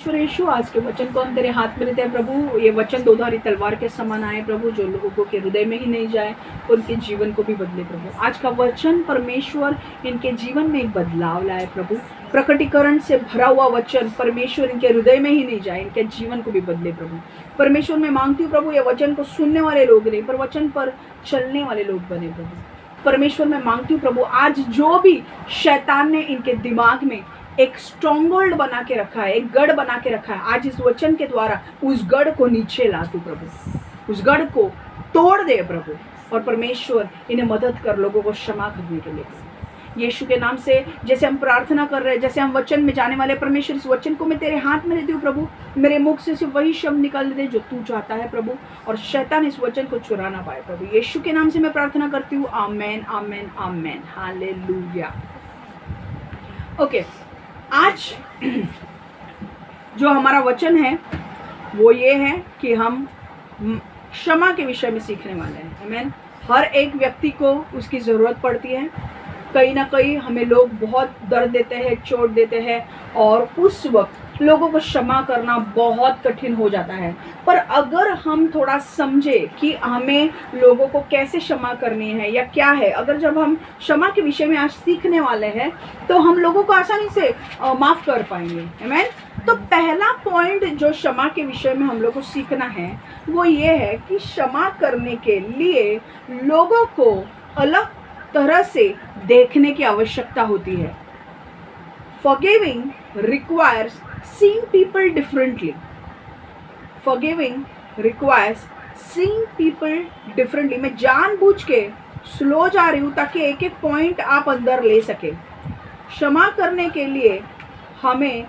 परमेश्वर यीशु, आज के वचन को हम तेरे हाथ में लेते हैं प्रभु। ये वचन दोधारी तलवार के समान आए प्रभु, जो लोगों के हृदय में ही नहीं जाए, उनके जीवन को भी बदले प्रभु। आज का वचन परमेश्वर इनके जीवन में एक बदलाव लाए प्रभु। प्रकटीकरण से भरा हुआ वचन परमेश्वर इनके हृदय में ही नहीं जाए, इनके जीवन को भी बदले प्रभु। परमेश्वर मैं मांगती हूँ प्रभु, ये वचन को सुनने वाले लोग नहीं पर वचन पर चलने वाले लोग बने प्रभु। परमेश्वर मैं मांगती हूँ प्रभु, आज जो भी शैतान ने इनके दिमाग में एक स्ट्रॉन्गहोल्ड बना के रखा है, एक गढ़ बना के रखा है, आज इस वचन के द्वारा उस गढ़ को नीचे ला तू प्रभु, उस गढ़ को तोड़ दे प्रभु। और परमेश्वर इन्हें मदद कर लोगों को क्षमा करने के लिए। यीशु के नाम से जैसे हम प्रार्थना कर रहे हैं, जैसे हम वचन में जाने वाले, परमेश्वर इस वचन को मैं तेरे हाथ में देती हूँ प्रभु। मेरे मुख से सिर्फ वही शब्द निकल दे जो तू चाहता है प्रभु, और शैतान इस वचन को चुरा ना पाए प्रभु। यीशु के नाम से मैं प्रार्थना करती हूँ, आमेन आमेन आमेन, हालेलुया। ओके, आज जो हमारा वचन है वो ये है कि हम क्षमा के विषय में सीखने वाले हैं। आमेन। हर एक व्यक्ति को उसकी ज़रूरत पड़ती है। कहीं ना कहीं हमें लोग बहुत दर्द देते हैं, चोट देते हैं, और उस वक्त लोगों को क्षमा करना बहुत कठिन हो जाता है। पर अगर हम थोड़ा समझे कि हमें लोगों को कैसे क्षमा करनी है या क्या है, अगर जब हम क्षमा के विषय में आज सीखने वाले हैं तो हम लोगों को आसानी से माफ़ कर पाएंगे। आमीन। तो पहला पॉइंट जो क्षमा के विषय में हम लोग को सीखना है वो ये है कि क्षमा करने के लिए लोगों को अलग तरह से देखने की आवश्यकता होती है। Forgiving requires seeing people differently. Forgiving requires seeing people differently. मैं जानबूझ के स्लो जा रही हूँ ताकि एक एक पॉइंट आप अंदर ले सके। क्षमा करने के लिए हमें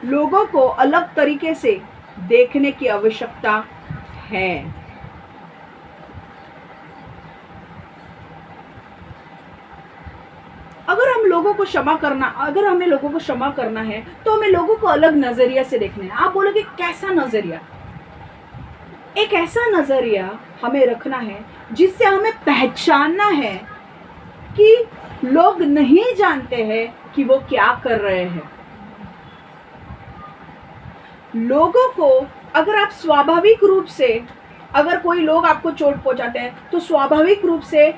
लोगों को अलग तरीके से देखने की आवश्यकता है। अगर हमें लोगों को क्षमा करना है तो हमें लोगों को अलग नजरिया से देखना है। आप बोलोगे कैसा नजरिया? एक ऐसा नजरिया हमें रखना है जिससे हमें पहचानना है कि लोग नहीं जानते हैं कि वो क्या कर रहे हैं। लोगों को अगर आप स्वाभाविक रूप से, अगर कोई लोग आपको चोट पहुंचाते हैं तो स्वाभाविक रूप से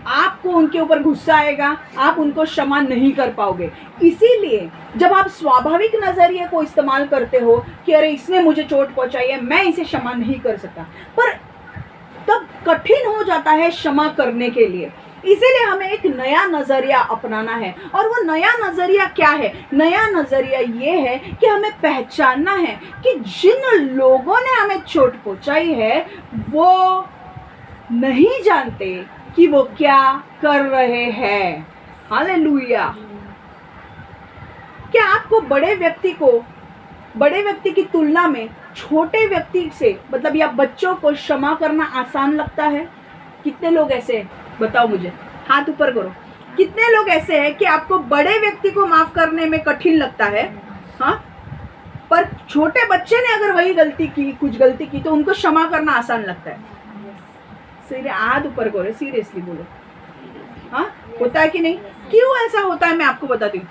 आपको उनके ऊपर गुस्सा आएगा, आप उनको क्षमा नहीं कर पाओगे। इसीलिए जब आप स्वाभाविक नजरिए को इस्तेमाल करते हो कि अरे इसने मुझे चोट पहुंचाई है, मैं इसे क्षमा नहीं कर सकता, पर तब कठिन हो जाता है क्षमा करने के लिए। इसीलिए हमें एक नया नजरिया अपनाना है। और वो नया नजरिया क्या है? नया नजरिया ये है कि हमें पहचानना है कि जिन लोगों ने हमें चोट पहुंचाई है वो नहीं जानते कि वो क्या कर रहे हैं। हालेलुया। क्या आपको बड़े व्यक्ति की तुलना में छोटे व्यक्ति से, मतलब या बच्चों को क्षमा करना आसान लगता है? कितने लोग ऐसे, बताओ मुझे, हाथ ऊपर करो। कितने लोग ऐसे हैं कि आपको बड़े व्यक्ति को माफ करने में कठिन लगता है, हाँ, पर छोटे बच्चे ने अगर वही कुछ गलती की तो उनको क्षमा करना आसान लगता है? हाथ ऊपर करो, सीरियसली बोलो, हाँ, होता है कि नहीं? क्यों ऐसा होता है मैं आपको बताती हूँ।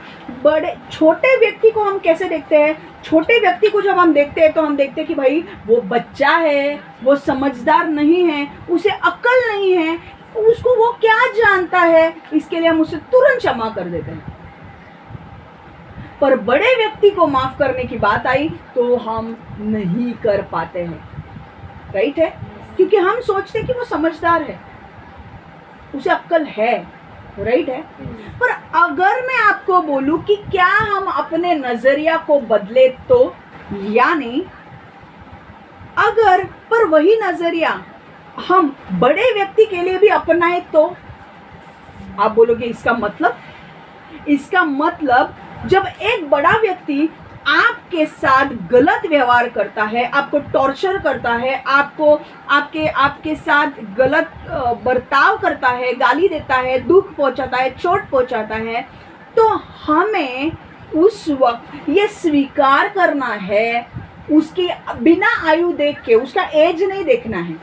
छोटे व्यक्ति को हम कैसे देखते हैं? छोटे व्यक्ति को जब हम देखते हैं तो हम देखते हैं कि भाई वो बच्चा है, वो समझदार नहीं है, उसे अक्ल नहीं है, उसको वो क्या जानता है, इसके लिए हम उसे तुरंत क्षमा कर देते हैं। पर बड़े व्यक्ति को माफ करने की बात आई तो हम नहीं कर पाते हैं। राइट है? क्योंकि हम सोचते हैं कि वो समझदार है, उसे अक्ल है। राइट है? पर अगर मैं आपको बोलूं कि क्या हम अपने नजरिया को बदले तो, यानी अगर पर वही नजरिया हम बड़े व्यक्ति के लिए भी अपनाए तो, आप बोलोगे इसका मतलब जब एक बड़ा व्यक्ति आपके साथ गलत व्यवहार करता है, आपको टॉर्चर करता है, आपके साथ गलत बर्ताव करता है, गाली देता है, दुख पहुंचाता है, चोट पहुंचाता है, तो हमें उस वक्त ये स्वीकार करना है, उसकी बिना आयु देख के, उसका एज नहीं देखना है,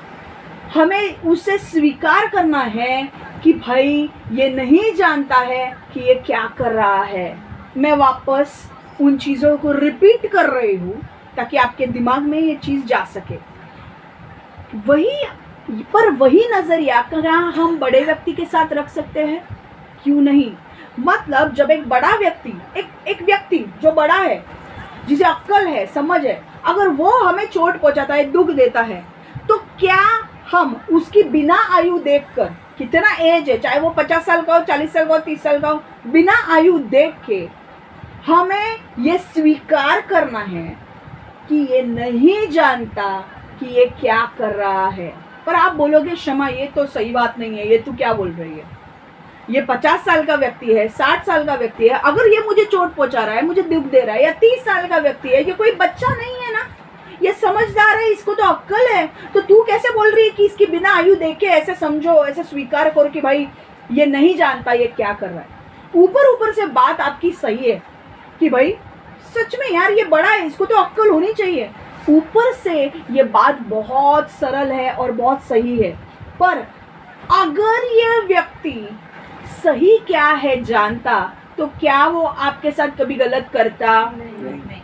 हमें उसे स्वीकार करना है कि भाई ये नहीं जानता है कि ये क्या कर रहा है। मैं वापस उन चीज़ों को रिपीट कर रही हूँ ताकि आपके दिमाग में ये चीज़ जा सके। वही नज़रिया क्या हम बड़े व्यक्ति के साथ रख सकते हैं? क्यों नहीं? मतलब जब एक बड़ा व्यक्ति, एक व्यक्ति जो बड़ा है, जिसे अक्ल है, समझ है, अगर वो हमें चोट पहुंचाता है, दुख देता है, तो क्या हम उसकी बिना आयु देखकर, कितना एज है, चाहे वो 50 साल का हो, 40 साल का हो, 30 साल का हो, बिना आयु देख के हमें ये स्वीकार करना है कि ये नहीं जानता कि ये क्या कर रहा है? पर आप बोलोगे क्षमा ये तो सही बात नहीं है, ये तू क्या बोल रही है? ये 50 साल का व्यक्ति है, 60 साल का व्यक्ति है, अगर ये मुझे चोट पहुंचा रहा है, मुझे दुख दे रहा है, या 30 साल का व्यक्ति है, ये कोई बच्चा नहीं है ना, ये समझदार है, इसको तो अक्ल है, तो तू कैसे बोल रही है कि इसकी बिना आयु देख के ऐसे समझो, ऐसे स्वीकार करो कि भाई ये नहीं जानता ये क्या कर रहा है? ऊपर से बात आपकी सही है कि भाई सच में यार ये बड़ा है, इसको तो अक्ल होनी चाहिए। ऊपर से ये बात बहुत सरल है और बहुत सही है, पर अगर ये व्यक्ति सही क्या है जानता, तो क्या वो आपके साथ कभी गलत करता? नहीं।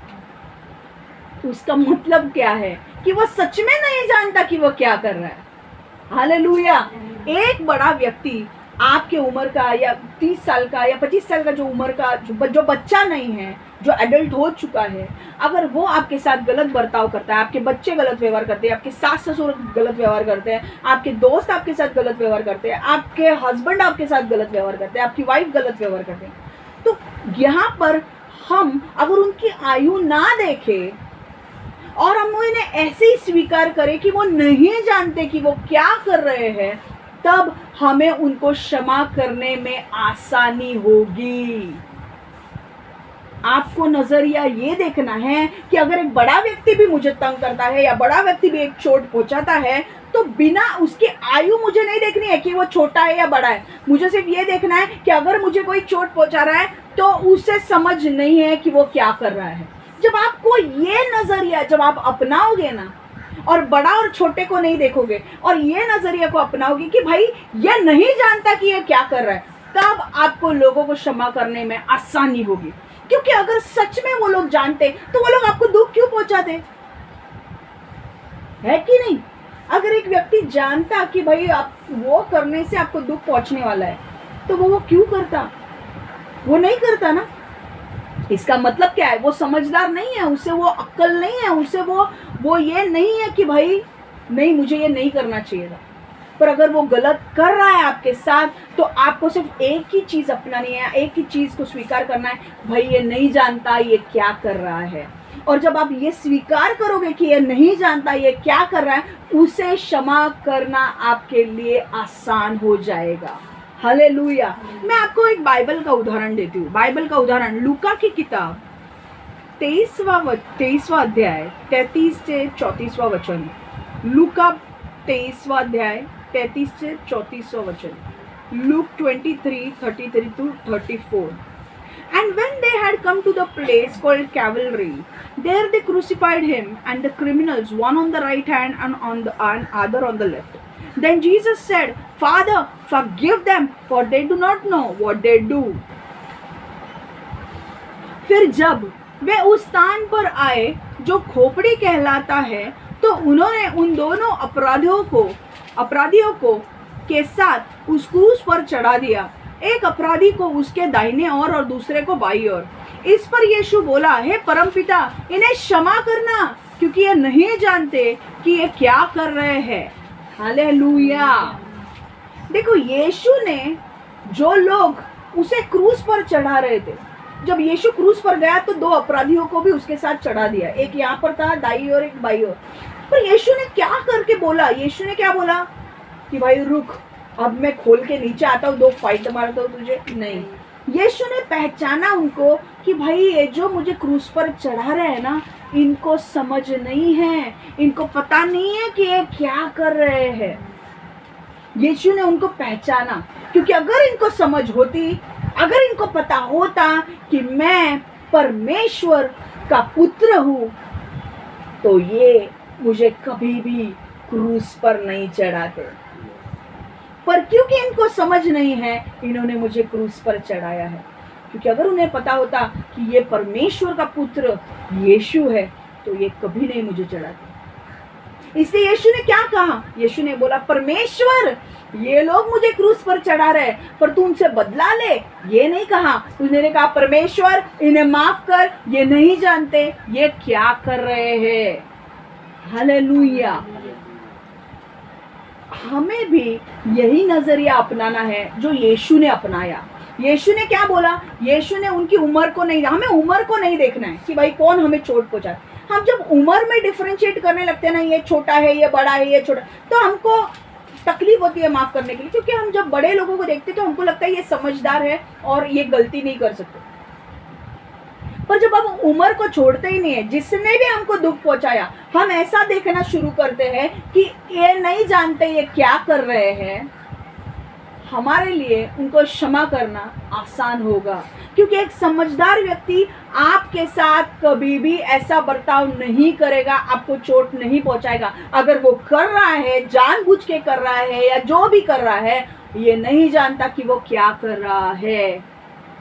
उसका मतलब क्या है कि वो सच में नहीं जानता कि वो क्या कर रहा है। हालेलुया। एक बड़ा व्यक्ति आपके उम्र का या 30 साल का या 25 साल का जो उम्र का जो बच्चा नहीं है, जो एडल्ट हो चुका है, अगर वो आपके साथ गलत बर्ताव करता है, आपके बच्चे गलत व्यवहार करते हैं, आपके सास ससुर गलत व्यवहार करते हैं, आपके दोस्त आपके साथ गलत व्यवहार करते हैं, आपके हस्बैंड आपके साथ गलत व्यवहार करते हैं, आपकी वाइफ गलत व्यवहार करते हैं, तो यहाँ पर हम अगर उनकी आयु ना देखें और हम उन्हें ऐसे ही स्वीकार करें कि वो नहीं जानते कि वो क्या कर रहे हैं, तब हमें उनको क्षमा करने में आसानी होगी। आपको नजरिया ये देखना है कि अगर एक बड़ा व्यक्ति भी मुझे तंग करता है या बड़ा व्यक्ति भी एक चोट पहुंचाता है, तो बिना उसकी आयु मुझे नहीं देखनी है कि वो छोटा है या बड़ा है। मुझे सिर्फ ये देखना है कि अगर मुझे कोई चोट पहुंचा रहा है तो उसे समझ नहीं है कि वो क्या कर रहा है। जब आपको ये नजरिया जब आप अपनाओगे ना, और बड़ा और छोटे को नहीं देखोगे और ये नजरिया को अपनाओगे कि भाई ये नहीं जानता कि ये क्या कर रहा है, तब आपको लोगों को क्षमा करने में आसानी होगी। क्योंकि अगर सच में वो लोग जानते तो वो लोग आपको दुख क्यों पहुंचाते? है कि नहीं? अगर एक व्यक्ति जानता कि भाई आप वो करने से आपको दुख पहुंचने वाला है, तो वो क्यों करता? वो नहीं करता ना। इसका मतलब क्या है? वो समझदार नहीं है, उसे वो अक्ल नहीं है, उसे वो ये नहीं है कि भाई नहीं मुझे ये नहीं करना चाहिए था। पर अगर वो गलत कर रहा है आपके साथ, तो आपको सिर्फ एक ही चीज़ अपनानी है, एक ही चीज़ को स्वीकार करना है, भाई ये नहीं जानता ये क्या कर रहा है। और जब आप ये स्वीकार करोगे कि ये नहीं जानता ये क्या कर रहा है, उसे क्षमा करना आपके लिए आसान हो जाएगा। हालेलुया। मैं आपको एक बाइबल का उदाहरण देती हूँ। बाइबल का उदाहरण लूका की किताब 23वां अध्याय 33 से 34वां वचन। लूका 23वां अध्याय 33 से 34वां वचन। Luke 23:33 to 34. And when they had come to the place called Calvary, there they crucified him and the criminals, one on the right hand and other on the left. Then Jesus said, Father, forgive them, for they do not know what they do. फिर जब वे उस स्थान पर आए जो खोपड़ी कहलाता है, तो उन्होंने उन दोनों अपराधियों को के साथ उस क्रूस पर चढ़ा दिया, एक अपराधी को उसके दाहिने ओर और दूसरे को बाईं ओर। इस पर यीशु बोला, हे परमपिता, इन्हें क्षमा करना, क्योंकि ये नहीं जानते कि ये क्या कर रहे हैं। हालेलुया। देखो, यीशु ने जो लोग उसे क्रूस पर चढ़ा रहे थे, जब यीशु क्रूस पर गया तो दो अपराधियों को भी उसके साथ चढ़ा दिया, एक यहाँ पर था दाई और एक बाई ओर। पर यीशु ने क्या करके बोला? यीशु ने क्या बोला कि भाई रुक, अब मैं खोल के नीचे आता हूँ, दो फाइट मारता हूँ तुझे? नहीं। यीशु ने पहचाना उनको कि भाई ये जो मुझे क्रूस पर चढ़ा रहे हैं ना, इनको समझ नहीं है, इनको पता नहीं है कि ये क्या कर रहे हैं। यीशु ने उनको पहचाना, क्योंकि अगर इनको समझ होती, अगर इनको पता होता कि मैं परमेश्वर का पुत्र हूँ, तो ये मुझे कभी भी क्रूस पर नहीं चढ़ाते। पर क्योंकि इनको समझ नहीं है, इन्होंने मुझे क्रूस पर चढ़ाया है। क्योंकि अगर उन्हें पता होता कि ये परमेश्वर का पुत्र यीशु है, तो ये कभी नहीं मुझे चढ़ाते। इसलिए यीशु ने क्या कहा? यीशु ने बोला, परमेश्वर ये लोग मुझे क्रूस पर चढ़ा रहे हैं, पर तू उनसे बदला ले। ये नहीं कहा, उसने कहा परमेश्वर इन्हें माफ कर, ये नहीं जानते ये क्या कर रहे हैं। हालेलुया। हमें भी यही नजरिया अपनाना है जो यीशु ने अपनाया। यीशु ने क्या बोला? यीशु ने उनकी उम्र को नहीं, हमें उम्र को नहीं देखना है कि भाई कौन हमें चोट पहुंचाए। हम जब उम्र में डिफरेंशिएट करने लगते हैं ना, ये छोटा है, ये बड़ा है, ये छोटा, तो हमको तकलीफ होती है माफ करने के लिए, क्योंकि हम जब बड़े लोगों को देखते हैं तो हमको लगता है ये समझदार है और ये गलती नहीं कर सकते। पर जब हम उम्र को छोड़ते ही नहीं है, जिसने भी हमको दुख पहुंचाया, हम ऐसा देखना शुरू करते हैं कि ये नहीं जानते ये क्या कर रहे हैं, हमारे लिए उनको क्षमा करना आसान होगा। क्योंकि एक समझदार व्यक्ति आपके साथ कभी भी ऐसा बर्ताव नहीं करेगा, आपको चोट नहीं पहुंचाएगा। अगर वो कर रहा है, जानबूझ के कर रहा है या जो भी कर रहा है, ये नहीं जानता कि वो क्या कर रहा है,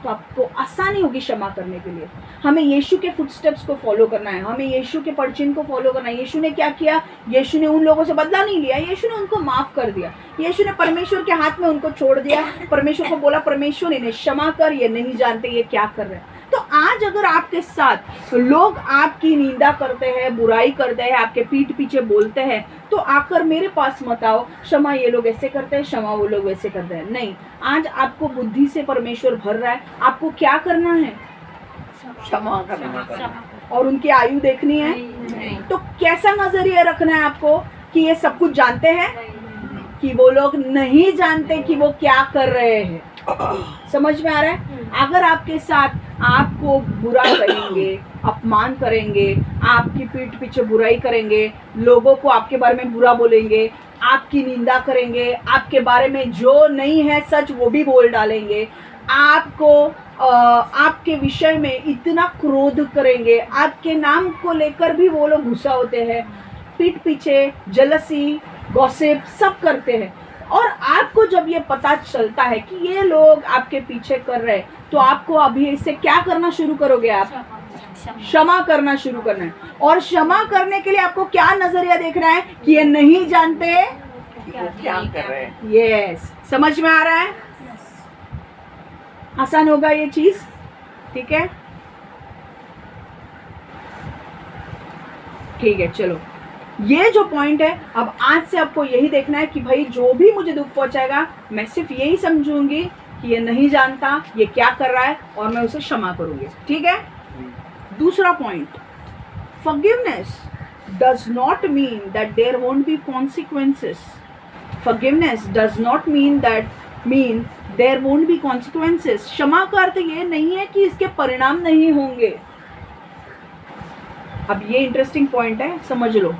तो आपको आसानी होगी क्षमा करने के लिए। हमें यीशु के फुटस्टेप्स को फॉलो करना है, हमें यीशु के परचिन को फॉलो करना है। यीशु ने क्या किया? यीशु ने उन लोगों से बदला नहीं लिया, यीशु ने उनको माफ कर दिया। यीशु ने परमेश्वर के हाथ में उनको छोड़ दिया। परमेश्वर को बोला, परमेश्वर इन्हें क्षमा कर, ये नहीं जानते ये क्या कर रहे हैं। तो आज अगर आपके साथ लोग आपकी निंदा करते हैं, बुराई करते हैं, आपके पीठ पीछे बोलते हैं, तो आकर मेरे पास मत आओ, क्षमा ये लोग ऐसे करते हैं, क्षमा वो लोग वैसे करते हैं। नहीं, आज आपको बुद्धि से परमेश्वर भर रहा है, आपको क्या करना है? क्षमा करना। और उनकी आयु देखनी है? नहीं। तो कैसा नजरिया रखना है आपको कि ये सब कुछ जानते हैं, कि वो लोग नहीं जानते कि वो क्या कर रहे हैं। समझ में आ रहा है? अगर आपके साथ आपको बुरा करेंगे, अपमान करेंगे, आपकी पीठ पीछे बुराई करेंगे, लोगों को आपके बारे में बुरा बोलेंगे, आपकी निंदा करेंगे, आपके बारे में जो नहीं है सच वो भी बोल डालेंगे, आपको आपके विषय में इतना क्रोध करेंगे, आपके नाम को लेकर भी वो लोग गुस्सा होते हैं, पीठ पीछे जलसी, गॉसिप सब करते हैं। और आपको जब ये पता चलता है कि ये लोग आपके पीछे कर रहे हैं, तो आपको अभी इससे क्या करना शुरू करोगे? आप क्षमा करना शुरू करना है। और क्षमा करने के लिए आपको क्या नजरिया देखना है? कि ये नहीं जानते क्या कर रहे हैं। यस, समझ में आ रहा है? आसान होगा ये चीज, ठीक है? ठीक है, चलो ये जो पॉइंट है, अब आज से आपको यही देखना है कि भाई जो भी मुझे दुख पहुंचाएगा, मैं सिर्फ यही समझूंगी कि ये नहीं जानता ये क्या कर रहा है, और मैं उसे क्षमा करूंगी। ठीक है? दूसरा point, forgiveness does not mean that there won't be consequences. Forgiveness does not mean there won't be consequences. क्षमा का अर्थ ये नहीं है कि इसके परिणाम नहीं होंगे। अब ये इंटरेस्टिंग पॉइंट है, समझ लो।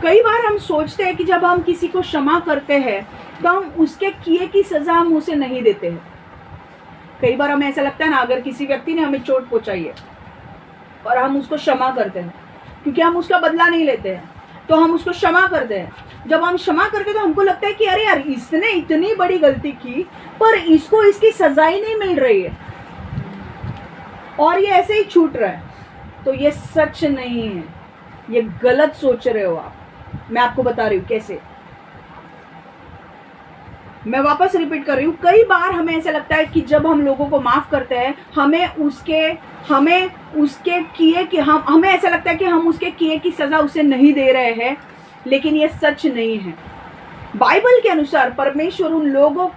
कई बार हम सोचते हैं कि जब हम किसी को क्षमा करते हैं तो हम उसके किए की सजा हम उसे नहीं देते हैं। कई बार हमें ऐसा लगता है ना, अगर किसी व्यक्ति ने हमें चोट पहुंचाई है और हम उसको क्षमा करते हैं, क्योंकि हम उसका बदला नहीं लेते हैं, तो हम उसको क्षमा करते हैं। जब हम क्षमा करते हैं तो हमको लगता है कि अरे यार, इसने इतनी बड़ी गलती की पर इसको इसकी सजा ही नहीं मिल रही है और ये ऐसे ही छूट रहा है। तो ये सच नहीं है, ये गलत सोच रहे हो आप। मैं आपको बता रही हूँ कैसे। मैं वापस रिपीट कर रही हूँ। कई बार हमें ऐसा लगता है कि जब हम लोगों को माफ करते हैं, हमें उसके किए कि हमें ऐसा लगता है कि हम उसके किए की सजा उसे नहीं दे रहे हैं, लेकिन ये सच नहीं है। बाइबल के अनुसार परमेश्वर उन लोगों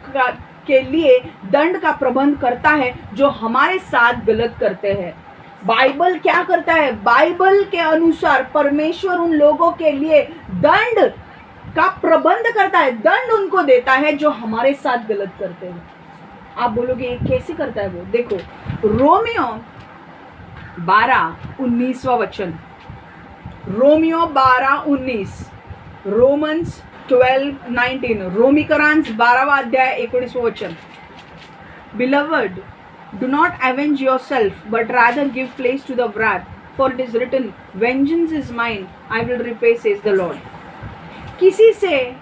के लिए दंड का प्रबंध करता है जो हमारे साथ गलत करते हैं। बाइबल क्या करता है? बाइबल के अनुसार परमेश्वर उन लोगों के लिए दंड का प्रबंध करता है, दंड उनको देता है जो हमारे साथ गलत करते हैं। आप बोलोगे कैसे करता है वो? देखो, रोमियो 12:19 वचन, रोमियो 12:19, रोमन्स 12:19, रोमीकरांस 12वां अध्याय 19वां वचन। Beloved, do not avenge yourself, but rather give place to the wrath, for it is written, vengeance is mine, I will repay, says the Lord. किसी से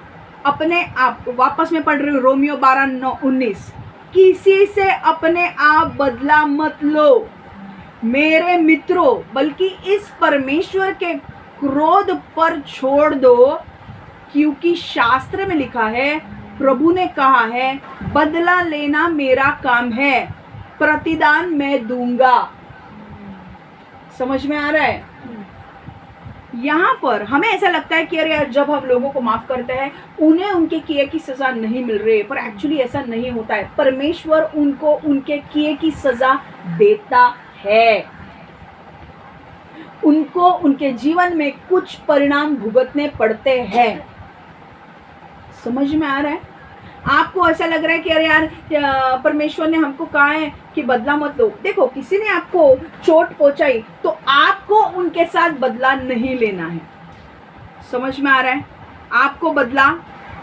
अपने आप, वापस में पढ़ रही हूँ, रोमियो 12:19, किसी से अपने आप बदला मत लो, मेरे मित्रों, बल्कि इस परमेश्वर के क्रोध पर छोड़ दो, क्योंकि शास्त्र में लिखा है, प्रभु ने कहा है, बदला लेना मेरा काम है, प्रतिदान मैं दूंगा। समझ में आ रहा है? यहाँ पर हमें ऐसा लगता है कि अरे यार, जब हम लोगों को माफ करते हैं उन्हें उनके किए की सजा नहीं मिल रही है, पर एक्चुअली ऐसा नहीं होता है। परमेश्वर उनको उनके किए की सजा देता है, उनको उनके जीवन में कुछ परिणाम भुगतने पड़ते हैं। समझ में आ रहा है? आपको ऐसा लग रहा है कि अरे यार, परमेश्वर ने हमको कहा है कि बदला मत लो। देखो, किसी ने आपको चोट पहुंचाई तो आपको उनके साथ बदला नहीं लेना है। समझ में आ रहा है? आपको बदला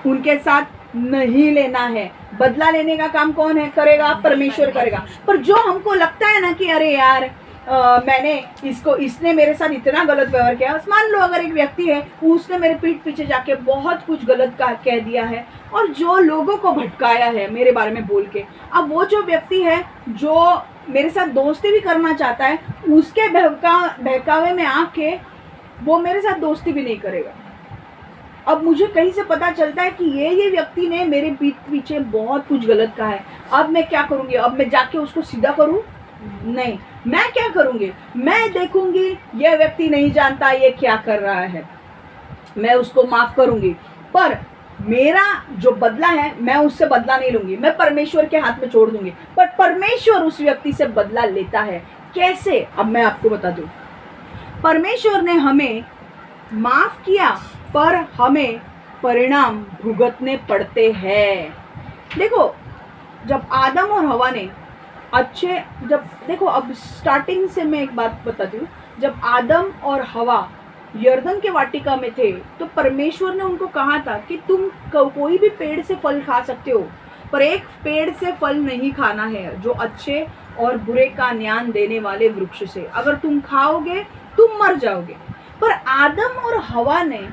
उनके साथ नहीं लेना है। बदला लेने का काम कौन है करेगा? परमेश्वर करेगा। पर जो हमको लगता है ना कि अरे यार, इसने मेरे साथ इतना गलत व्यवहार किया। मान लो अगर एक व्यक्ति है, उसने मेरे पीठ पीछे जाके बहुत कुछ गलत कह दिया है और जो लोगों को भटकाया है मेरे बारे में बोल के, अब वो जो व्यक्ति है जो मेरे साथ दोस्ती भी करना चाहता है, उसके बहकावे में आके वो मेरे साथ दोस्ती भी नहीं करेगा। अब मुझे कहीं से पता चलता है कि ये व्यक्ति ने मेरे पीठ पीछे बहुत कुछ गलत कहा है। अब मैं क्या करूँगी? अब मैं जाके उसको सीधा करूँ? नहीं, मैं क्या करूंगी? मैं देखूंगी यह व्यक्ति नहीं जानता ये क्या कर रहा है, मैं उसको माफ करूंगी। पर मेरा जो बदला है, मैं उससे बदला नहीं लूंगी, मैं परमेश्वर के हाथ में छोड़ दूंगी। पर परमेश्वर उस व्यक्ति से बदला लेता है। कैसे? अब मैं आपको बता दूं। परमेश्वर ने हमें माफ किया, पर हमें परिणाम भुगतने पड़ते हैं। देखो, जब आदम और हवा ने देखो, अब स्टार्टिंग से मैं एक बात बताती हूँ। जब आदम और हवा यर्दन के वाटिका में थे तो परमेश्वर ने उनको कहा था कि तुम कोई भी पेड़ से फल खा सकते हो, पर एक पेड़ से फल नहीं खाना है, जो अच्छे और बुरे का ज्ञान देने वाले वृक्ष से। अगर तुम खाओगे तुम मर जाओगे। पर आदम और हवा ने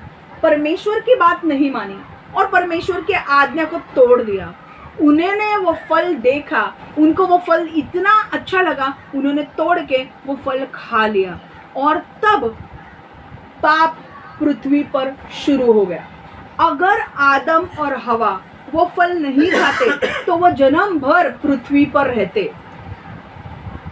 परमेश्वर की बात नहीं मानी और परमेश्वर की आज्ञा को तोड़ दिया। उन्होंने वो फल देखा, उनको वो फल इतना अच्छा लगा, उन्होंने तोड़ के वो फल खा लिया और तब पाप पृथ्वी पर शुरू हो गया। अगर आदम और हवा वो फल नहीं खाते तो वो जन्म भर पृथ्वी पर रहते।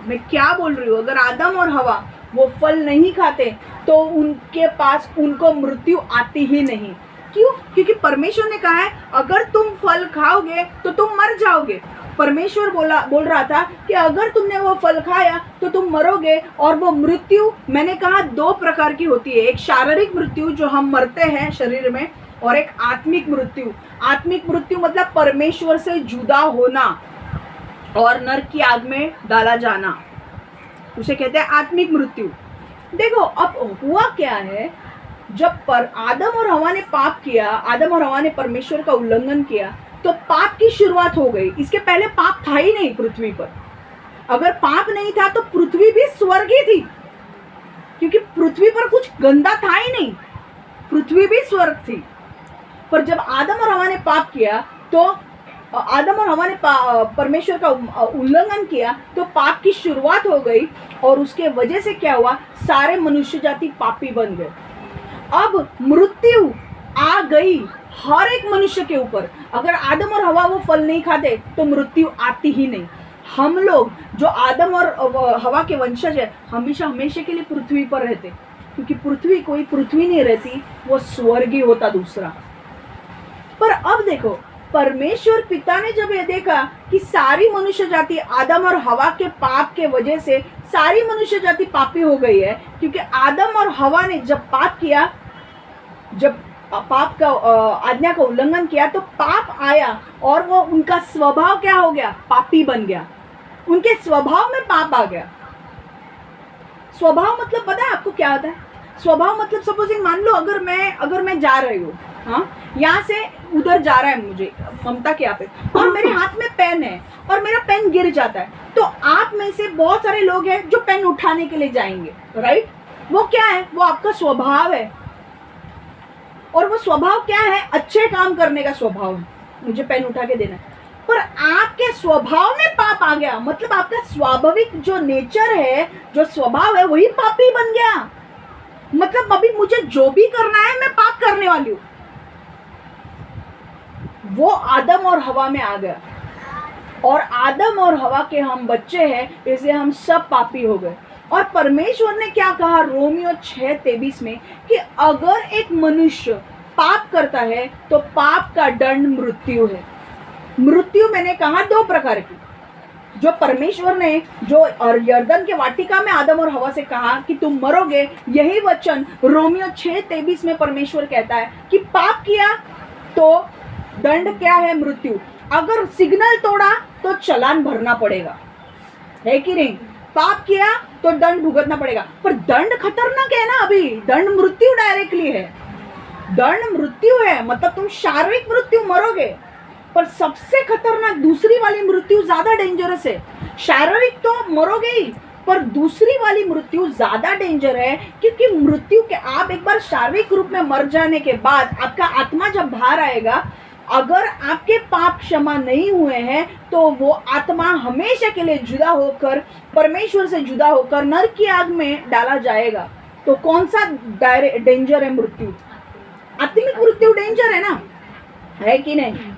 मैं क्या बोल रही हूँ? अगर आदम और हवा वो फल नहीं खाते तो उनके पास उनको मृत्यु आती ही नहीं। क्यों? क्योंकि परमेश्वर ने कहा है अगर तुम फल खाओगे तो तुम मर जाओगे। परमेश्वर बोल रहा था कि अगर तुमने वो फल खाया तो तुम मरोगे। और वो मृत्यु, मैंने कहा, दो प्रकार की होती है। एक शारीरिक मृत्यु जो हम मरते हैं शरीर में, और एक आत्मिक मृत्यु। आत्मिक मृत्यु मतलब परमेश्वर से जुदा होना और नरक की आग में डाला जाना, उसे कहते हैं आत्मिक मृत्यु। देखो, अब हुआ क्या है, जब आदम और हवा ने पाप किया, आदम और हवा ने परमेश्वर का उल्लंघन किया, तो पाप की शुरुआत हो गई। इसके पहले पाप था ही नहीं पृथ्वी पर। अगर पाप नहीं था तो पृथ्वी भी स्वर्ग ही थी, क्योंकि पृथ्वी पर कुछ गंदा था ही नहीं, पृथ्वी भी स्वर्ग थी। पर जब आदम और हवा ने पाप किया तो आदम और हवा ने परमेश्वर का उल्लंघन किया तो पाप की शुरुआत हो गई। और उसके वजह से क्या हुआ? सारे मनुष्य जाति पापी बन गए। अब मृत्यु आ गई हर एक मनुष्य के ऊपर। अगर आदम और हवा वो फल नहीं खाते तो मृत्यु आती ही नहीं। हम लोग जो आदम और हवा के वंशज है, हमेशा हमेशा के लिए पृथ्वी पर रहते, क्योंकि पृथ्वी कोई पृथ्वी नहीं रहती, वो स्वर्ग ही होता दूसरा। पर अब देखो, परमेश्वर पिता ने जब ये देखा कि सारी मनुष्य जाति आदम और हवा के पाप के वजह से सारी मनुष्य जाति पापी हो गई है, क्योंकि आदम और हवा ने जब पाप किया, जब पाप का आज्ञा का उल्लंघन किया, तो पाप आया और वो उनका स्वभाव क्या हो गया? पापी बन गया। उनके स्वभाव में पाप आ गया। स्वभाव मतलब पता है आपको क्या होता है? स्वभाव मतलब सपोजिंग मान लो अगर मैं जा रही हूँ, हाँ, यहाँ से उधर जा रहा है मुझे ममता के यहाँ पे, और मेरे हाथ में पेन है और मेरा पेन गिर जाता है, तो आप में से बहुत सारे लोग हैं जो पेन उठाने के लिए जाएंगे, राइट? वो क्या है? वो आपका स्वभाव है। और वो स्वभाव क्या है? अच्छे काम करने का स्वभाव है, मुझे पेन उठा के देना है। पर आपके स्वभाव में पाप आ गया, मतलब आपका स्वाभाविक जो नेचर है, जो स्वभाव है, वही पापी बन गया। मतलब अभी मुझे जो भी करना है मैं पाप करने वाली हूं। वो आदम और हवा में आ गया, और आदम और हवा के हम बच्चे हैं, इसलिए हम सब पापी हो गए। और परमेश्वर ने क्या कहा रोमियो 6:23 में कि अगर एक मनुष्य पाप करता है तो पाप का दंड मृत्यु है। मृत्यु मैंने कहा 2 प्रकार की, जो परमेश्वर ने जो यर्दन के वाटिका में आदम और हवा से कहा कि तुम मरोगे, यही वचन रोमियो 6:23 में परमेश्वर कहता है कि पाप किया तो दंड क्या है? मृत्यु। अगर सिग्नल तोड़ा तो चालान भरना पड़ेगा, है कि नहीं? पाप किया तो दंड भुगतना पड़ेगा। पर दंड खतरनाक है ना, अभी दंड मृत्यु डायरेक्टली है, दंड मृत्यु है, मतलब तुम शारीरिक मृत्यु मरोगे। पर सबसे खतरनाक दूसरी वाली मृत्यु ज्यादा डेंजरस है। शारीरिक तो मरोगे ही, पर दूसरी वाली मृत्यु ज्यादा डेंजर है, क्योंकि मृत्यु के आप एक बार शारीरिक रूप में मर जाने के बाद आपका आत्मा जब बाहर आएगा, अगर आपके पाप क्षमा नहीं हुए हैं तो वो आत्मा हमेशा के लिए जुदा होकर, परमेश्वर से जुदा होकर नरक की आग में डाला जाएगा। तो कौन सा डेंजर है? मृत्यु, आत्मिक मृत्यु डेंजर है ना, है कि नहीं?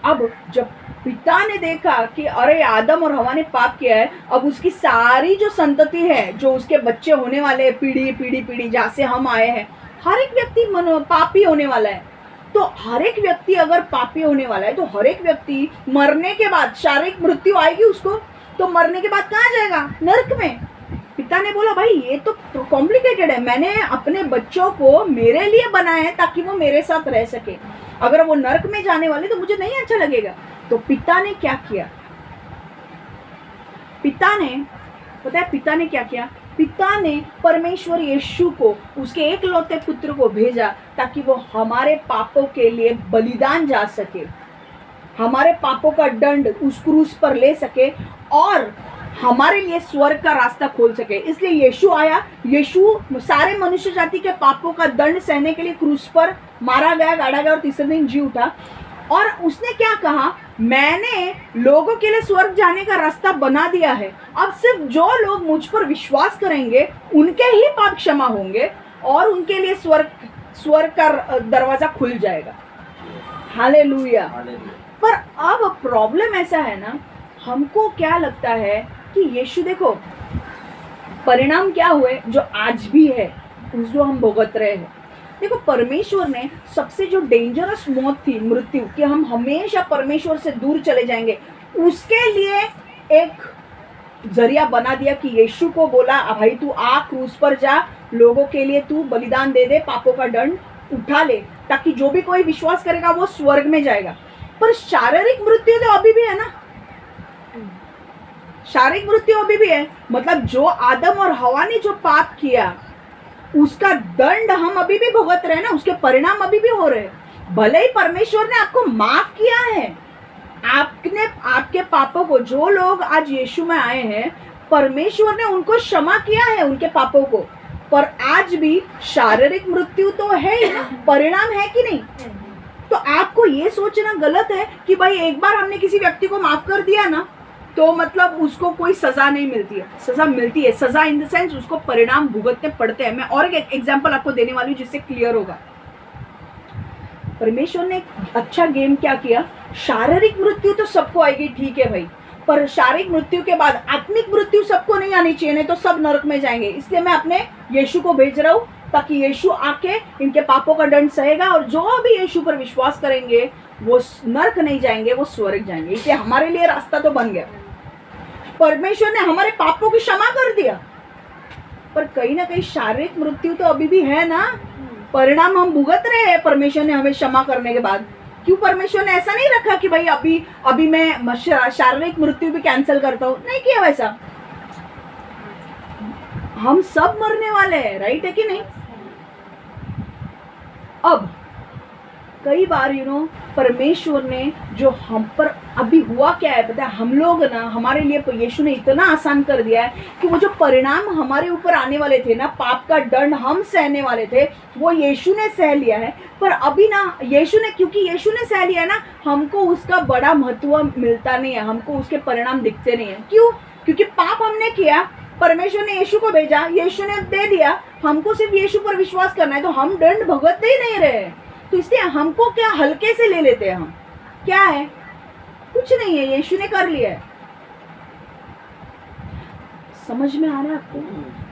अब जब पिता ने देखा कि अरे आदम और हवा ने पाप किया है, अब उसकी सारी जो संतति है, जो उसके बच्चे होने वाले हैं, पीढ़ी पीढ़ी पीढ़ी जहाँ से हम आए हैं, हर एक व्यक्ति पापी होने वाला है। तो हर एक व्यक्ति अगर पापी होने वाला है तो हर एक व्यक्ति मरने के बाद शारीरिक मृत्यु आएगी उसको, तो मरने के बाद कहाँ जाएगा? नरक में। पिता ने बोला भाई ये तो कॉम्प्लिकेटेड है, मैंने अपने बच्चों को मेरे लिए बनाया है ताकि वो मेरे साथ रह सके, अगर वो नरक में जाने वाले तो मुझे नहीं अच्छा लगेगा। तो पिता ने क्या किया? पिता ने, पता है पिता ने क्या किया? पिता ने परमेश्वर यीशु को, उसके एकलौते पुत्र को भेजा ताकि वो हमारे पापों के लिए बलिदान जा सके, हमारे पापों का दंड उस क्रूस पर ले सके और हमारे लिए स्वर्ग का रास्ता खोल सके। इसलिए यीशु आया, यीशु सारे मनुष्य जाति के पापों का दंड सहने के लिए क्रूस पर मारा गया, गाड़ा गया और तीसरे दिन जी उठा। और उसने क्या कहा? मैंने लोगों के लिए स्वर्ग जाने का रास्ता बना दिया है, अब सिर्फ जो लोग मुझ पर विश्वास करेंगे उनके ही पाप क्षमा होंगे और उनके लिए स्वर्ग का दरवाजा खुल जाएगा। हालेलुया। पर अब प्रॉब्लम ऐसा है ना, हमको क्या लगता है कि यीशु, देखो परिणाम क्या हुए जो आज भी है, जो हम भुगत रहे हैं। देखो परमेश्वर ने सबसे जो डेंजरस मौत थी, मृत्यु, कि हम हमेशा परमेश्वर से दूर चले जाएंगे, उसके लिए एक जरिया बना दिया कि यीशु को बोला भाई तू आ क्रूस पर जा, लोगों के लिए तू बलिदान दे दे, पापों का दंड उठा ले, ताकि जो भी कोई विश्वास करेगा वो स्वर्ग में जाएगा। पर शारीरिक मृत्यु तो अभी भी है ना, शारीरिक मृत्यु अभी भी है। मतलब जो आदम और हवा ने जो पाप किया उसका दंड हम अभी भी भुगत रहे हैं ना, उसके परिणाम अभी भी हो रहे हैं। भले ही परमेश्वर ने आपको माफ किया है, आपने आपके पापों को, जो लोग आज यीशु में आए हैं परमेश्वर ने उनको क्षमा किया है उनके पापों को, पर आज भी शारीरिक मृत्यु तो है ही ना, परिणाम है कि नहीं? तो आपको ये सोचना गलत है कि भाई एक बार हमने किसी व्यक्ति को माफ कर दिया ना तो मतलब उसको कोई सजा नहीं मिलती है। सजा मिलती है, सजा इन द सेंस उसको परिणाम भुगतने पड़ते हैं। मैं और एक एग्जांपल आपको देने वाली हूँ जिससे क्लियर होगा। परमेश्वर ने अच्छा गेम क्या किया, शारीरिक मृत्यु तो सबको आएगी, ठीक है भाई, पर शारीरिक मृत्यु के बाद आत्मिक मृत्यु सबको नहीं आनी चाहिए, नहीं तो सब नरक में जाएंगे। इसलिए मैं अपने यीशु को भेज रहा हूँ ताकि यीशु आके इनके पापों का दंड सहेगा और जो भी यीशु पर विश्वास करेंगे वो नरक नहीं जाएंगे, वो स्वर्ग जाएंगे। इसलिए हमारे लिए रास्ता तो बन गया, परमेश्वर ने हमारे पापों की क्षमा कर दिया। पर कहीं ना कहीं शारीरिक मृत्यु तो अभी भी है ना, परिणाम हम भुगत रहे हैं परमेश्वर ने हमें क्षमा करने के बाद। क्यों परमेश्वर ने ऐसा नहीं रखा कि भाई अभी मैं शारीरिक मृत्यु भी कैंसिल करता हूं? नहीं किया वैसा। हम सब मरने वाले हैं, राइट है कि नहीं? अब कई बार परमेश्वर ने जो हम पर अभी हुआ क्या है पता है, हम लोग ना, हमारे लिए यीशु ने इतना आसान कर दिया है कि वो जो परिणाम हमारे ऊपर आने वाले थे ना, पाप का दंड हम सहने वाले थे, वो यीशु ने सह लिया है। पर अभी ना क्योंकि यीशु ने सह लिया है ना, हमको उसका बड़ा महत्व मिलता नहीं है, हमको उसके परिणाम दिखते नहीं है। क्यों? क्योंकि पाप हमने किया, परमेश्वर ने यीशु को भेजा, यीशु ने दे दिया, हमको सिर्फ यीशु पर विश्वास करना है, तो हम दंड भुगतते ही नहीं रहे। तो इसलिए हमको क्या हल्के से ले लेते हैं हम, क्या है, कुछ नहीं है, यीशु ने कर लिया है। समझ में आ रहा है आपको?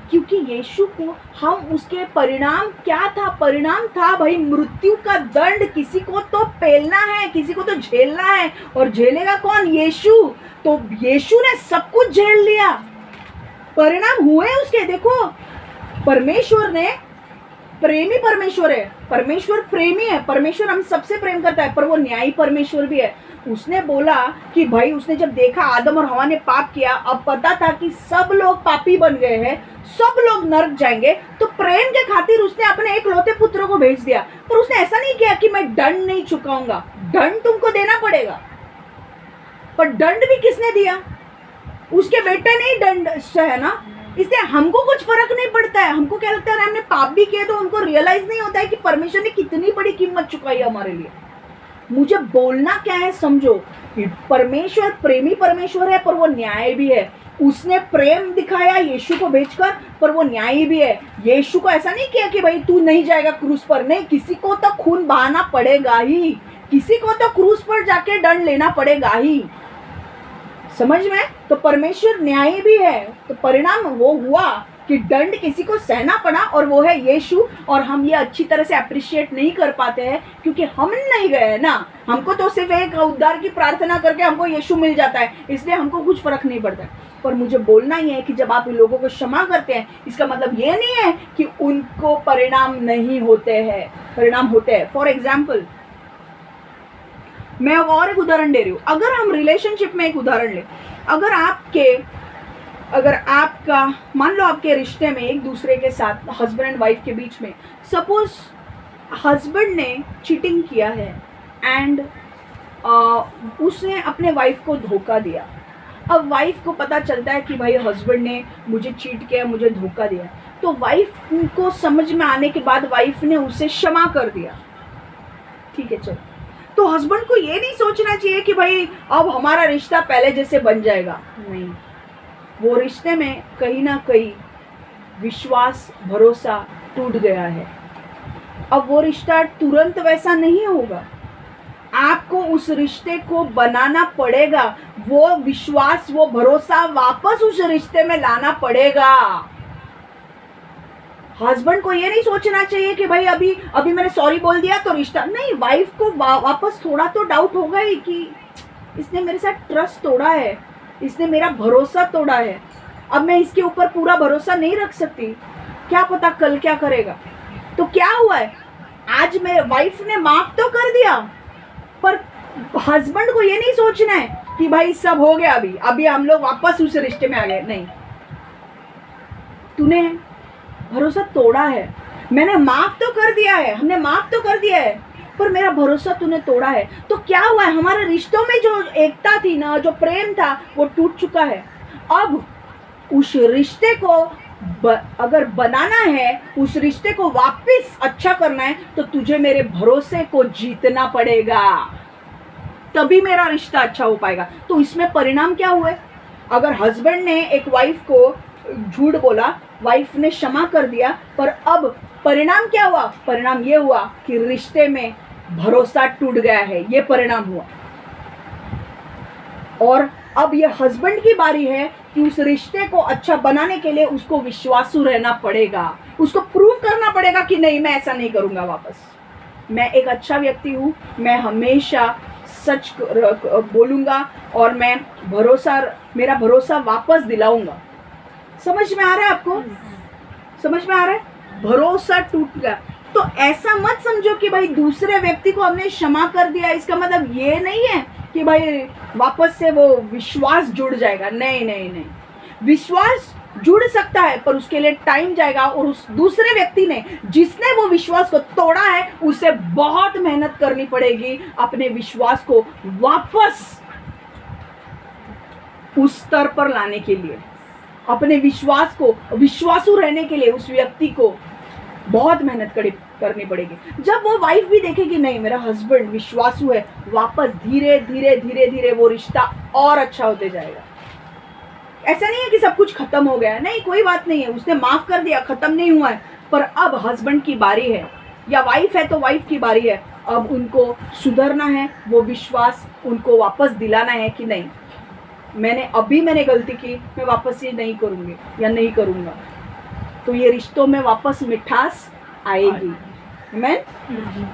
क्योंकि यीशु को हम उसके परिणाम क्या था, परिणाम था भाई मृत्यु का दंड। किसी को तो पेलना है, किसी को तो झेलना है, और झेलेगा कौन? यीशु। तो यीशु ने सब कुछ झेल लिया, परिणाम हुए उसके। देखो, परमेश्वर ने प्रेमी परमेश्वर है, परमेश्वर प्रेमी है, परमेश्वर हम सबसे प्रेम करता है, पर वो न्यायी परमेश्वर भी है। उसने बोला कि भाई, उसने जब देखा आदम और हवा ने पाप किया, अब पता था कि सब लोग पापी बन गए हैं, सब लोग नरक जाएंगे, तो प्रेम के खातिर उसने अपने एक लौते पुत्र को भेज दिया। पर उसने ऐसा नहीं किया कि मैं दंड नहीं चुकाऊंगा, दंड तुमको देना पड़ेगा। पर दंड भी किसने दिया? उसके बेटे ने ही दंड है ना। इसलिए हमको कुछ फर्क नहीं पड़ता है। हमको क्या लगता है, हमने पाप भी किए, तो उनको रियलाइज नहीं होता है कि परमेश्वर ने कितनी बड़ी कीमत चुकाई है हमारे लिए। मुझे बोलना क्या है समझो, परमेश्वर प्रेमी परमेश्वर है, पर वो न्याय भी है। उसने प्रेम दिखाया यीशु को भेजकर, पर वो न्यायी भी है। यीशु को ऐसा नहीं किया कि भाई तू नहीं जाएगा क्रूस पर, नहीं, किसी को तो खून बहाना पड़ेगा ही, किसी को तो क्रूस पर जाके दंड लेना पड़ेगा ही। समझ में? तो परमेश्वर न्यायी भी है, तो परिणाम वो हुआ कि दंड किसी को सहना पड़ा, और वो है यीशु। और हम ये अच्छी तरह से अप्रिशिएट नहीं कर पाते हैं, क्योंकि हम नहीं गए ना। हमको तो सिर्फ एक उद्धार की प्रार्थना करके हमको यीशु मिल जाता है, इसलिए हमको कुछ फर्क नहीं पड़ता है। पर मुझे बोलना ही है कि जब आप इन लोगों को क्षमा करते हैं, इसका मतलब ये नहीं है कि उनको परिणाम नहीं होते हैं, परिणाम होते हैं। फॉर एग्जाम्पल, मैं और एक उदाहरण दे रही हूँ। अगर हम रिलेशनशिप में एक उदाहरण लें, अगर आपका मान लो आपके रिश्ते में एक दूसरे के साथ हस्बैंड एंड वाइफ के बीच में सपोज हस्बैंड ने चीटिंग किया है एंड उसने अपने वाइफ को धोखा दिया। अब वाइफ को पता चलता है कि भाई हस्बैंड ने मुझे चीट किया, मुझे धोखा दिया, तो वाइफ को समझ में आने के बाद वाइफ ने उसे क्षमा कर दिया। ठीक है, चलो, तो हस्बैंड को ये नहीं सोचना चाहिए कि भाई अब हमारा रिश्ता पहले जैसे बन जाएगा। नहीं, वो रिश्ते में कहीं ना कहीं विश्वास, भरोसा टूट गया है। अब वो रिश्ता तुरंत वैसा नहीं होगा, आपको उस रिश्ते को बनाना पड़ेगा, वो विश्वास, वो भरोसा वापस उस रिश्ते में लाना पड़ेगा। हस्बैंड को ये नहीं सोचना चाहिए कि भाई अभी मैंने सॉरी बोल दिया तो रिश्ता नहीं। वाइफ को वापस थोड़ा तो डाउट होगा ही कि इसने मेरे साथ ट्रस्ट तोड़ा है, इसने मेरा भरोसा तोड़ा है, अब मैं इसके ऊपर पूरा भरोसा नहीं रख सकती, क्या पता कल क्या करेगा। तो क्या हुआ है, आज मेरे वाइफ ने माफ तो कर दिया, पर हस्बैंड को ये नहीं सोचना है कि भाई सब हो गया, अभी हम लोग वापस उस रिश्ते में आ गए। नहीं, तूने भरोसा तोड़ा है, मैंने माफ तो कर दिया है, हमने माफ तो कर दिया है, पर मेरा भरोसा तूने तोड़ा है। तो क्या हुआ है, हमारे रिश्तों में जो एकता थी ना, जो प्रेम था, वो टूट चुका है। अब उस रिश्ते को अगर बनाना है, उस रिश्ते को वापस अच्छा करना है, तो तुझे मेरे भरोसे को जीतना पड़ेगा, तभी मेरा रिश्ता अच्छा हो पाएगा। तो इसमें परिणाम क्या हुए, अगर हस्बैंड ने एक वाइफ को झूठ बोला, वाइफ ने क्षमा कर दिया, पर अब परिणाम क्या हुआ, परिणाम ये हुआ कि रिश्ते में भरोसा टूट गया है, ये परिणाम हुआ। और अब ये हस्बैंड की बारी है कि उस रिश्ते को अच्छा बनाने के लिए उसको विश्वासु रहना पड़ेगा, उसको प्रूव करना पड़ेगा कि नहीं, मैं ऐसा नहीं करूंगा वापस, मैं एक अच्छा व्यक्ति हूँ, मैं हमेशा सच बोलूँगा और मैं मेरा भरोसा वापस दिलाऊंगा। समझ में आ रहा है आपको? समझ में आ रहा है? भरोसा टूट गया तो ऐसा मत समझो कि भाई दूसरे व्यक्ति को हमने क्षमा कर दिया, इसका मतलब ये नहीं है कि भाई वापस से वो विश्वास जुड़ जाएगा। नहीं नहीं नहीं, विश्वास जुड़ सकता है, पर उसके लिए टाइम जाएगा। और उस दूसरे व्यक्ति ने, जिसने वो विश्वास को तोड़ा है, उसे बहुत मेहनत करनी पड़ेगी अपने विश्वास को वापस उस स्तर पर लाने के लिए। अपने विश्वास को विश्वासु रहने के लिए उस व्यक्ति को बहुत मेहनत करनी पड़ेगी। जब वो वाइफ भी देखेगी नहीं मेरा हस्बैंड विश्वासु है, वापस धीरे धीरे धीरे धीरे वो रिश्ता और अच्छा होते जाएगा। ऐसा नहीं है कि सब कुछ खत्म हो गया, नहीं, कोई बात नहीं है, उसने माफ कर दिया, खत्म नहीं हुआ है, पर अब हस्बैंड की बारी है, या वाइफ है तो वाइफ की बारी है। अब उनको सुधरना है, वो विश्वास उनको वापस दिलाना है कि नहीं, मैंने गलती की, मैं वापस ये नहीं करूँगी या नहीं करूँगा, तो ये रिश्तों में वापस मिठास आएगी। आमीन।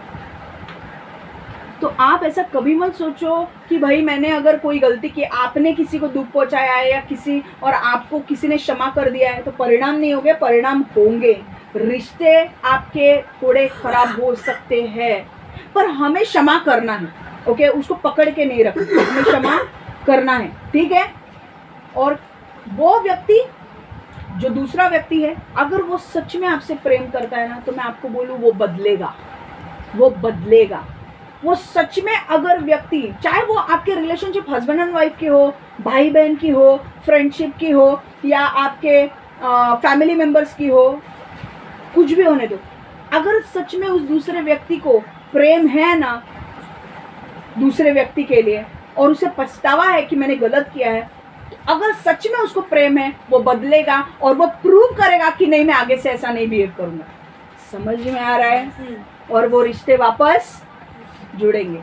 तो आप ऐसा कभी मत सोचो कि भाई मैंने अगर कोई गलती की, आपने किसी को दुख पहुंचाया है या किसी और आपको किसी ने क्षमा कर दिया है तो परिणाम नहीं होंगे, परिणाम होंगे। रिश्ते आपके थोड़े खराब हो सकते हैं, पर हमें क्षमा करना है। ओके, उसको पकड़ के नहीं रखना, हमें क्षमा करना है, ठीक है। और वो व्यक्ति, जो दूसरा व्यक्ति है, अगर वो सच में आपसे प्रेम करता है ना, तो मैं आपको बोलूँ वो बदलेगा, वो बदलेगा। वो सच में अगर व्यक्ति, चाहे वो आपके रिलेशनशिप हस्बैंड एंड वाइफ की हो, भाई बहन की हो, फ्रेंडशिप की हो, या आपके फैमिली मेंबर्स की हो, कुछ भी होने दो, अगर सच में उस दूसरे व्यक्ति को प्रेम है ना दूसरे व्यक्ति के लिए, और उसे पछतावा है कि मैंने गलत किया है, तो अगर सच में उसको प्रेम है, वो बदलेगा और वो प्रूव करेगा कि नहीं मैं आगे से ऐसा नहीं बिहेव करूंगा। समझ में आ रहा है? और वो रिश्ते वापस जुड़ेंगे।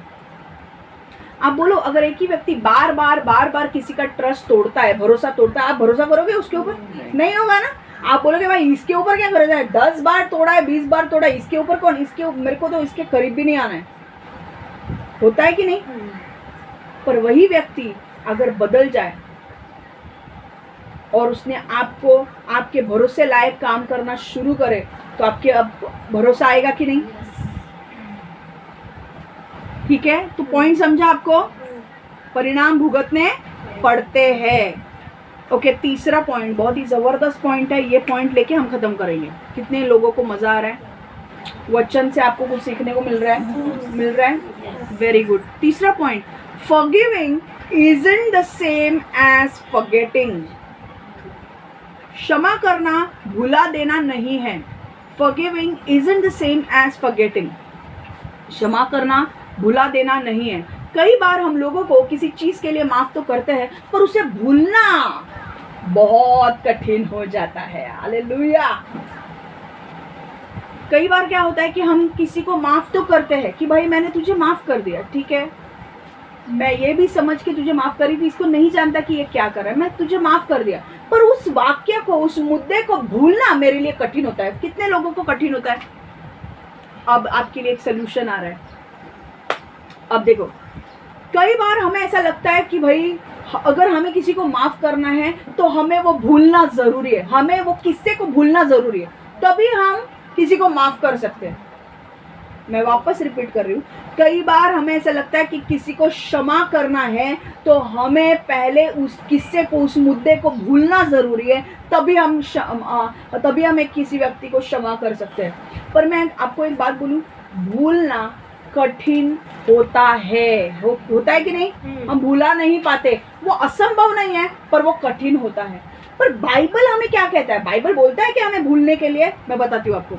आप बोलो, अगर एक ही व्यक्ति बार बार किसी का ट्रस्ट तोड़ता है, भरोसा तोड़ता है, आप भरोसा करोगे उसके ऊपर? नहीं होगा ना। आप बोलोगे भाई इसके ऊपर क्या भरोसा है, 10 बार तोड़ा है, 20 बार तोड़ा है, इसके ऊपर कौन, मेरे को तो इसके करीब भी नहीं आना है। होता है कि नहीं? पर वही व्यक्ति अगर बदल जाए और उसने आपको आपके भरोसे लायक काम करना शुरू करे, तो आपके अब भरोसा आएगा कि नहीं? ठीक है, तो पॉइंट समझा आपको? परिणाम भुगतने पड़ते हैं। ओके, तीसरा पॉइंट बहुत ही जबरदस्त पॉइंट है, ये पॉइंट लेके हम खत्म करेंगे। कितने लोगों को मजा आ रहा है? वचन से आपको कुछ सीखने को मिल रहा है? Very good. तीसरा point, forgiving isn't the same as forgetting. क्षमा करना भुला देना नहीं है। Forgiving isn't the same as forgetting. क्षमा करना भुला देना नहीं है। कई बार हम लोगों को किसी चीज के लिए माफ तो करते हैं, पर उसे भूलना बहुत कठिन हो जाता है। हालेलुया। कई बार क्या होता है कि हम किसी को माफ तो करते हैं कि भाई मैंने तुझे माफ कर दिया, ठीक है, मैं ये भी समझ के तुझे माफ करी थी, इसको नहीं जानता कि ये क्या कर रहा है, मैं तुझे माफ कर दिया, पर उस वाक्य को, उस मुद्दे को भूलना मेरे लिए कठिन होता है। कितने लोगों को कठिन होता है? अब आपके लिए एक सोल्यूशन आ रहा है। अब देखो, कई बार हमें ऐसा लगता है कि भाई अगर हमें किसी को माफ करना है तो हमें वो भूलना जरूरी है, हमें वो किस्से को भूलना जरूरी है, तभी हम किसी को माफ कर सकते हैं। मैं वापस रिपीट कर रही हूँ, कई बार हमें ऐसा लगता है कि किसी को क्षमा करना है तो हमें पहले उस किस्से को, उस मुद्दे को भूलना जरूरी है, तभी हम एक किसी व्यक्ति को क्षमा कर सकते हैं। पर मैं आपको एक बात बोलूँ, भूलना कठिन होता है, होता है कि नहीं? हम भूला नहीं पाते, वो असंभव नहीं है, पर वो कठिन होता है। पर बाइबल हमें क्या कहता है? बाइबल बोलता है कि हमें भूलने के लिए, मैं बताती हूँ आपको।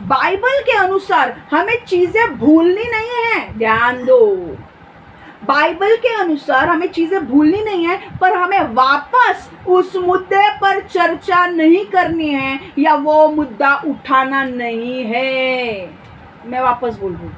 बाइबल के अनुसार हमें चीजें भूलनी नहीं है, ध्यान दो। बाइबल के अनुसार हमें चीजें भूलनी नहीं है, पर हमें वापस उस मुद्दे पर चर्चा नहीं करनी है, या वो मुद्दा उठाना नहीं है। मैं वापस बोल रही हूँ,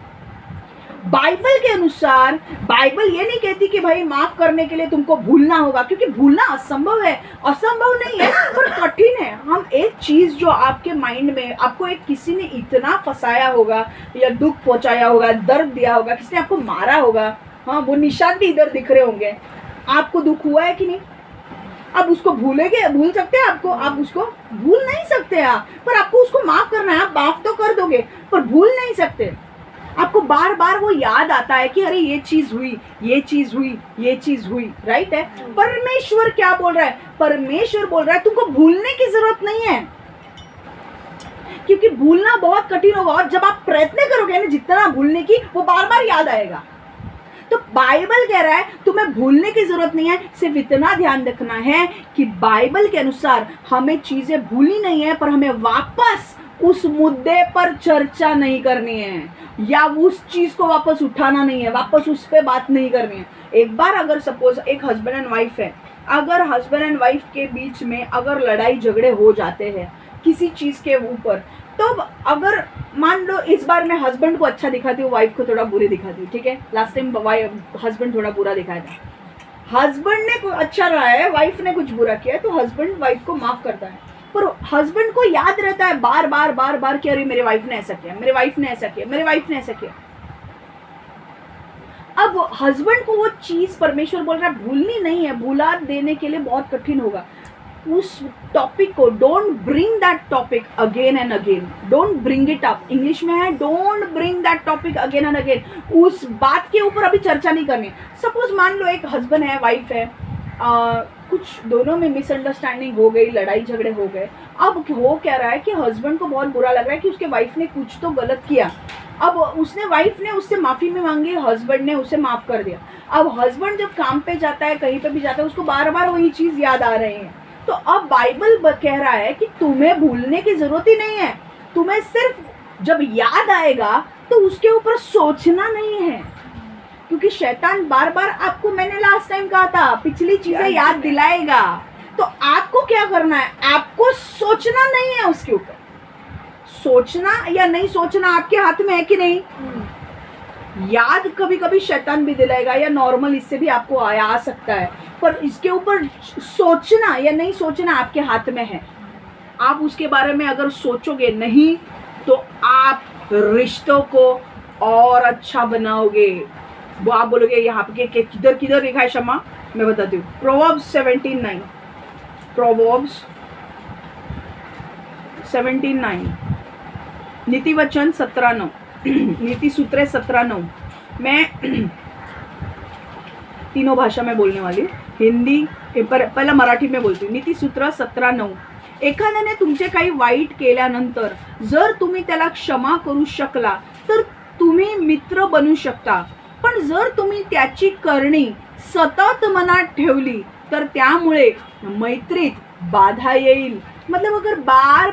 बाइबल के अनुसार बाइबल ये नहीं कहती कि भाई माफ करने के लिए तुमको भूलना होगा, क्योंकि भूलना असंभव है, असंभव नहीं है, पर कठिन है। हम एक चीज जो आपके माइंड में, आपको एक किसी ने इतना फंसाया होगा या दुख पहुंचाया होगा, दर्द दिया होगा, किसी ने आपको मारा होगा, हाँ, वो निशान भी इधर दिख रहे होंगे, आपको दुख हुआ है कि नहीं? अब उसको भूल सकते हैं आपको? आप उसको भूल नहीं सकते आप, पर आपको उसको माफ करना है। आप माफ तो कर दोगे, पर भूल नहीं सकते। आपको बार बार वो याद आता है कि अरे ये चीज हुई, ये चीज हुई, ये चीज हुई, राइट है। परमेश्वर क्या बोल रहा है? परमेश्वर बोल रहा है तुमको भूलने की जरूरत नहीं है, क्योंकि भूलना बहुत कठिन होगा, और जब आप प्रयत्न करोगे ना जितना भूलने की, वो बार बार याद आएगा। तो बाइबल कह रहा है तुम्हें भूलने की जरूरत नहीं है, सिर्फ इतना ध्यान रखना है कि बाइबल के अनुसार हमें चीजें भूलनी नहीं है, पर हमें वापस उस मुद्दे पर चर्चा नहीं करनी है, या उस चीज को वापस उठाना नहीं है, वापस उस पर बात नहीं करनी है। एक बार अगर सपोज एक हस्बैंड एंड वाइफ है, अगर हस्बैंड एंड वाइफ के बीच में अगर लड़ाई झगड़े हो जाते हैं किसी चीज के ऊपर, तो अगर मान लो इस बार मैं हस्बैंड को अच्छा दिखाती हूँ, वाइफ को थोड़ा बुरे दिखाती हूँ, ठीक है। लास्ट टाइम हस्बैंड थोड़ा बुरा दिखाया था, हस्बैंड ने कुछ अच्छा रहा है, वाइफ ने कुछ बुरा किया है, तो हस्बैंड वाइफ को माफ करता है। पर हस्बैंड को याद रहता है बार बार बार बार कि अरे मेरे वाइफ ने ऐसा किया, मेरे वाइफ ने ऐसा किया, मेरे वाइफ ने ऐसा किया। अब हस्बैंड को वो चीज परमेश्वर बोल रहा है भूलनी नहीं है, भुला देने के लिए बहुत कठिन होगा। उस टॉपिक को don't bring that topic again and again, don't bring it up, English में है don't bring that topic again and again. उस बात के ऊपर अभी चर्चा नहीं करनी। सपोज मान लो एक हस्बैंड है, वाइफ है, कुछ दोनों में मिसअंडरस्टैंडिंग हो गई, लड़ाई झगड़े हो गए। अब वो कह रहा है कि हस्बैंड को बहुत बुरा लग रहा है कि उसके वाइफ ने कुछ तो गलत किया। अब उसने वाइफ ने उससे माफी में मांगी, हस्बैंड ने उसे माफ कर दिया। अब हस्बैंड जब काम पे जाता है, कहीं पे भी जाता है, उसको बार बार वही चीज याद आ रही है। तो अब बाइबल कह रहा है कि तुम्हें भूलने की जरूरत ही नहीं है, तुम्हें सिर्फ जब याद आएगा तो उसके ऊपर सोचना नहीं है, क्योंकि शैतान बार बार आपको, मैंने लास्ट टाइम कहा था, पिछली चीजें याद दिलाएगा। तो आपको क्या करना है? आपको सोचना नहीं है उसके ऊपर। सोचना या नहीं सोचना आपके हाथ में है कि नहीं? याद कभी कभी शैतान भी दिलाएगा, या नॉर्मल इससे भी आपको आ सकता है, पर इसके ऊपर सोचना या नहीं सोचना आपके हाथ में है। आप उसके बारे में अगर सोचोगे नहीं तो आप रिश्तों को और अच्छा बनाओगे। वो आप बोलोगे यहाँ पे किधर किधर लिखा है क्षमा, मैं बताती हूँ। प्रोवर्ब्स 17:9, प्रोवर्ब्स 17:9, नीति वचन 17:9, नीति सूत्रे 17:9। मैं तीनों भाषा में बोलने वाली हूँ, हिंदी पहिला मराठी में बोलते. नीती सूत्र 17:9. एखाद्याने तुमचे काही वाईट केल्यानंतर जर तुम्ही त्याला क्षमा करू शकला तर तुम्ही मित्र बनू शकता, पण जर तुम्ही त्याची करणी सतत मनात ठेवली तर त्यामुळे मैत्रीत बाधा येईल. मतलब अगर बार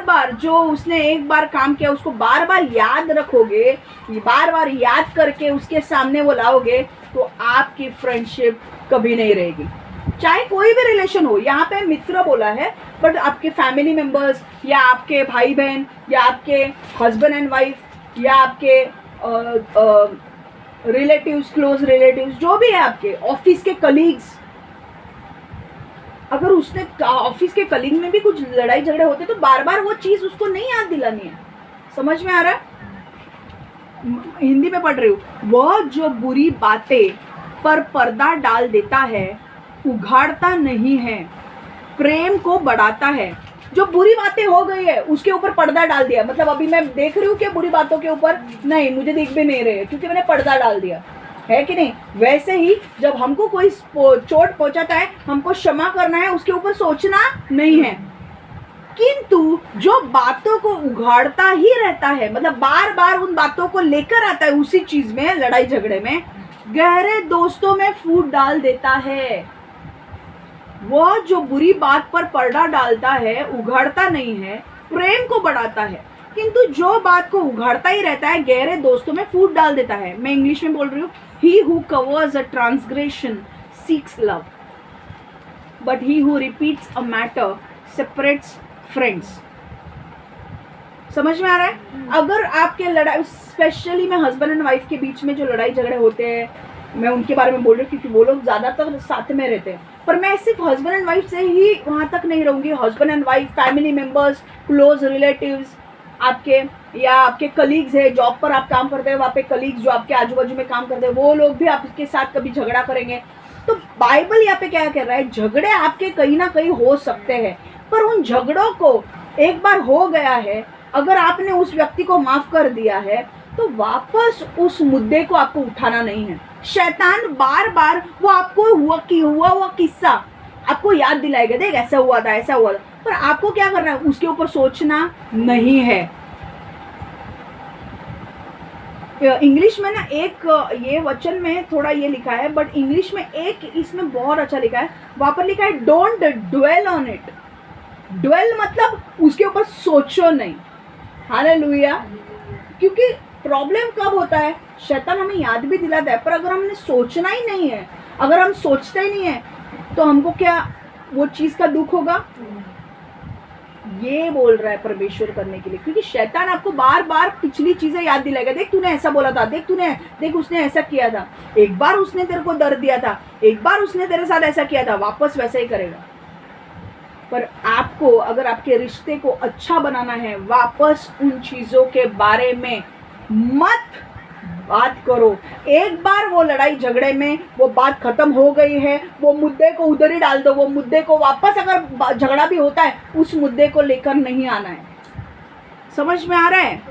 बार जो उसने एक बार काम किया उसको बार बार याद रखोगे, बार बार याद करके उसके सामने वो लाओगे, तो आपकी फ्रेंडशिप कभी नहीं रहेगी. चाहे कोई भी रिलेशन हो, यहाँ पे मित्र बोला है, बट आपके फैमिली मेंबर्स या आपके भाई बहन या आपके हस्बैंड एंड वाइफ या आपके रिलेटिव्स, क्लोज रिलेटिव्स, जो भी है, आपके ऑफिस के कलीग्स, अगर उसने ऑफिस के कलीग में भी कुछ लड़ाई झगड़े होते तो बार बार वो चीज उसको नहीं याद दिलानी है. समझ में आ रहा है? हिंदी में पढ़ रही हूँ. वह जो बुरी बातें पर पर्दा डाल देता है उघाड़ता नहीं है, प्रेम को बढ़ाता है. जो बुरी बातें हो गई है उसके ऊपर पर्दा डाल दिया, मतलब अभी मैं देख रही हूँ कि बुरी बातों के ऊपर नहीं, मुझे दिख भी नहीं रहे क्योंकि मैंने पर्दा डाल दिया है कि नहीं. वैसे ही जब हमको कोई चोट पहुंचाता है हमको क्षमा करना है, उसके ऊपर सोचना नहीं है. किंतु जो बातों को उघाड़ता ही रहता है, मतलब बार बार उन बातों को लेकर आता है उसी चीज में, लड़ाई झगड़े में, गहरे दोस्तों में फूट डाल देता है. वह जो बुरी बात पर पर्दा डालता है उघाड़ता नहीं है, प्रेम को बढ़ाता है. किंतु जो बात को उघाड़ता ही रहता है गहरे दोस्तों में फूट डाल देता है. मैं इंग्लिश में बोल रही हूँ. He who covers a transgression seeks love, but he who repeats a matter separates friends. समझ में आ रहा है? अगर आपके लड़ाई, स्पेशली मैं हस्बैंड एंड वाइफ के बीच में जो लड़ाई झगड़े होते हैं, मैं उनके बारे में बोल रही हूँ क्योंकि वो लोग ज़्यादातर साथ में रहते हैं. पर मैं सिर्फ हस्बैंड एंड वाइफ से ही वहाँ तक नहीं रहूँगी. Husband and wife, family members, close relatives, आपके या आपके कलीग्स है, जॉब पर आप काम करते हैं, वहाँ पे कलीग्स जो आपके आजू बाजू में काम करते हैं, वो लोग भी आपके साथ कभी झगड़ा करेंगे. तो बाइबल यहाँ पे क्या कह रहा है? झगड़े आपके कहीं ना कहीं हो सकते हैं, पर उन झगड़ों को एक बार हो गया है, अगर आपने उस व्यक्ति को माफ कर दिया है तो वापस उस मुद्दे को आपको उठाना नहीं है। शैतान बार बार वो आपको हुआ किस्सा आपको याद दिलाएगा, देख ऐसा हुआ था ऐसा हुआ था, पर आपको क्या करना है, उसके ऊपर सोचना नहीं है। इंग्लिश में ना एक ये वचन में थोड़ा ये लिखा है, बट इंग्लिश में एक इसमें बहुत अच्छा लिखा है, वहां पर लिखा है don't dwell on it. Dwell मतलब उसके ऊपर सोचो नहीं। हालेलुया। क्योंकि प्रॉब्लम कब होता है, शैतान हमें याद भी दिलाता है, पर अगर हमने सोचना ही नहीं है, अगर हम सोचते ही नहीं है, तो हमको क्या वो चीज का दुख होगा। ये बोल रहा है परमेश्वर करने के लिए, क्योंकि शैतान आपको बार बार पिछली चीजें याद दिलाएगा, देख तूने ऐसा बोला था, देख उसने ऐसा किया था, एक बार उसने तेरे को दर्द दिया था, एक बार उसने तेरे साथ ऐसा किया था, वापस वैसा ही करेगा। पर आपको अगर आपके रिश्ते को अच्छा बनाना है, वापस उन चीजों के बारे में मत बात करो। एक बार वो लड़ाई झगड़े में वो बात खत्म हो गई है, वो मुद्दे को उधर ही डाल दो। वो मुद्दे को वापस अगर झगड़ा भी होता है, उस मुद्दे को लेकर नहीं आना है। समझ में आ रहा है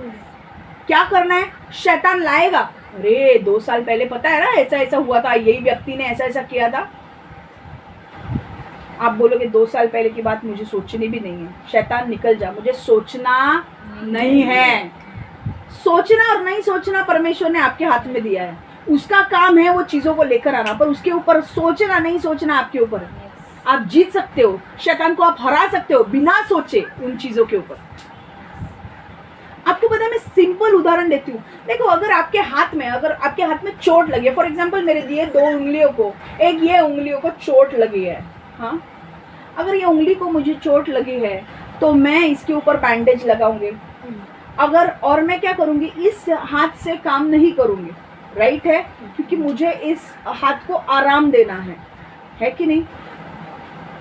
क्या करना है? शैतान लाएगा, अरे 2 साल पहले पता है ना ऐसा ऐसा हुआ था, यही व्यक्ति ने ऐसा ऐसा किया था। आप बोलोगे 2 साल पहले की बात मुझे सोचनी भी नहीं है। शैतान निकल जा, मुझे सोचना नहीं है। सोचना और नहीं सोचना परमेश्वर ने आपके हाथ में दिया है, उसका काम है वो चीजों को लेकर आना, पर उसके ऊपर सोचना नहीं सोचना आपके ऊपर है। आप जीत सकते हो, शैतान को आप हरा सकते हो बिना सोचे उन चीजों के ऊपर। आपको पता है, मैं सिंपल उदाहरण देती हूँ। देखो, अगर आपके हाथ में चोट लगी है, फॉर एग्जाम्पल मेरे दिए 2 उंगलियों को, एक ये उंगलियों को चोट लगी है, हाँ, अगर ये उंगली को मुझे चोट लगी है तो मैं इसके ऊपर बैंडेज लगाऊंगी, और मैं क्या करूंगी, इस हाथ से काम नहीं करूंगी, राइट है, क्योंकि मुझे इस हाथ को आराम देना है कि नहीं।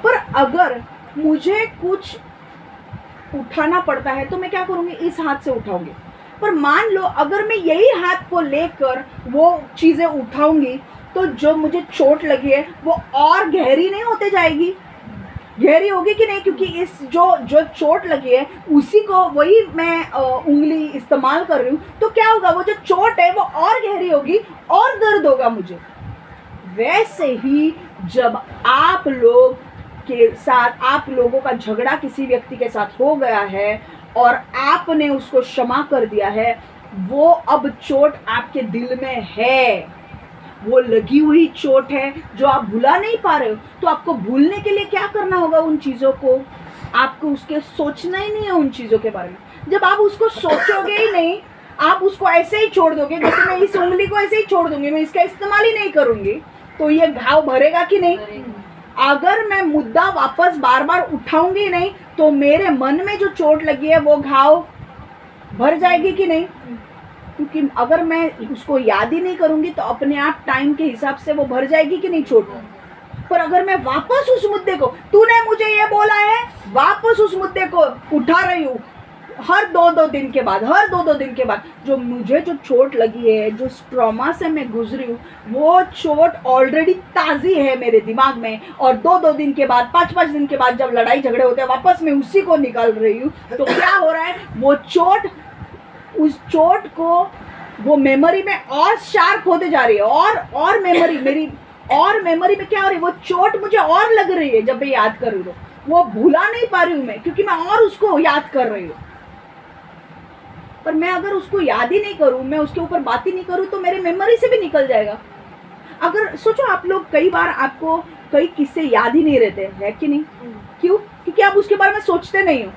पर अगर मुझे कुछ उठाना पड़ता है तो मैं क्या करूंगी, इस हाथ से उठाऊंगी। पर मान लो अगर मैं यही हाथ को लेकर वो चीजें उठाऊंगी, तो जो मुझे चोट लगी है वो और गहरी नहीं होते जाएगी, गहरी होगी कि नहीं, क्योंकि इस जो चोट लगी है उसी को वही मैं उंगली इस्तेमाल कर रही हूँ, तो क्या होगा, वो जो चोट है वो और गहरी होगी और दर्द होगा मुझे। वैसे ही जब आप लोगों का झगड़ा किसी व्यक्ति के साथ हो गया है और आपने उसको क्षमा कर दिया है, वो अब चोट आपके दिल में है, वो लगी हुई चोट है जो आप भुला नहीं पा रहे हो। तो आपको भूलने के लिए क्या करना होगा, उन चीज़ों को आपको उसके सोचना ही नहीं है उन चीज़ों के बारे में। जब आप उसको सोचोगे ही नहीं, आप उसको ऐसे ही छोड़ दोगे, जैसे मैं इस उंगली को ऐसे ही छोड़ दूंगी, मैं इसका इस्तेमाल ही नहीं करूंगी, तो ये घाव भरेगा कि नहीं। अगर मैं मुद्दा वापस बार बार उठाऊंगी नहीं, तो मेरे मन में जो चोट लगी है वो घाव भर जाएगी कि नहीं। क्योंकि अगर मैं उसको याद ही नहीं करूंगी तो अपने आप टाइम के हिसाब से वो भर जाएगी कि नहीं चोट। पर अगर मैं वापस उस मुद्दे को, तूने मुझे ये बोला है, वापस उस मुद्दे को उठा रही हूँ हर 2-2 दिन के बाद, जो मुझे जो चोट लगी है, जो ट्रॉमा से मैं गुजरी हूँ, वो चोट ऑलरेडी ताज़ी है मेरे दिमाग में, और 2-2 दिन के बाद, 5-5 दिन के बाद जब लड़ाई झगड़े होते हैं, वापस मैं उसी को निकाल रही हूँ। तो क्या हो रहा है, वो चोट, उस चोट को वो मेमोरी में और शार्प होते जा रही है, और मेमोरी में क्या हो रही है, वो चोट मुझे और लग रही है। जब मैं याद कर रही हूँ वो भूला नहीं पा रही हूँ मैं, क्योंकि मैं और उसको याद कर रही हूँ। पर मैं अगर उसको याद ही नहीं करूँ, मैं उसके ऊपर बात ही नहीं करूँ, तो मेरे मेमोरी से भी निकल जाएगा। अगर सोचो, आप लोग कई बार आपको कई किस्से याद ही नहीं रहते हैं कि नहीं, क्यों? क्योंकि आप उसके बारे में सोचते नहीं हो,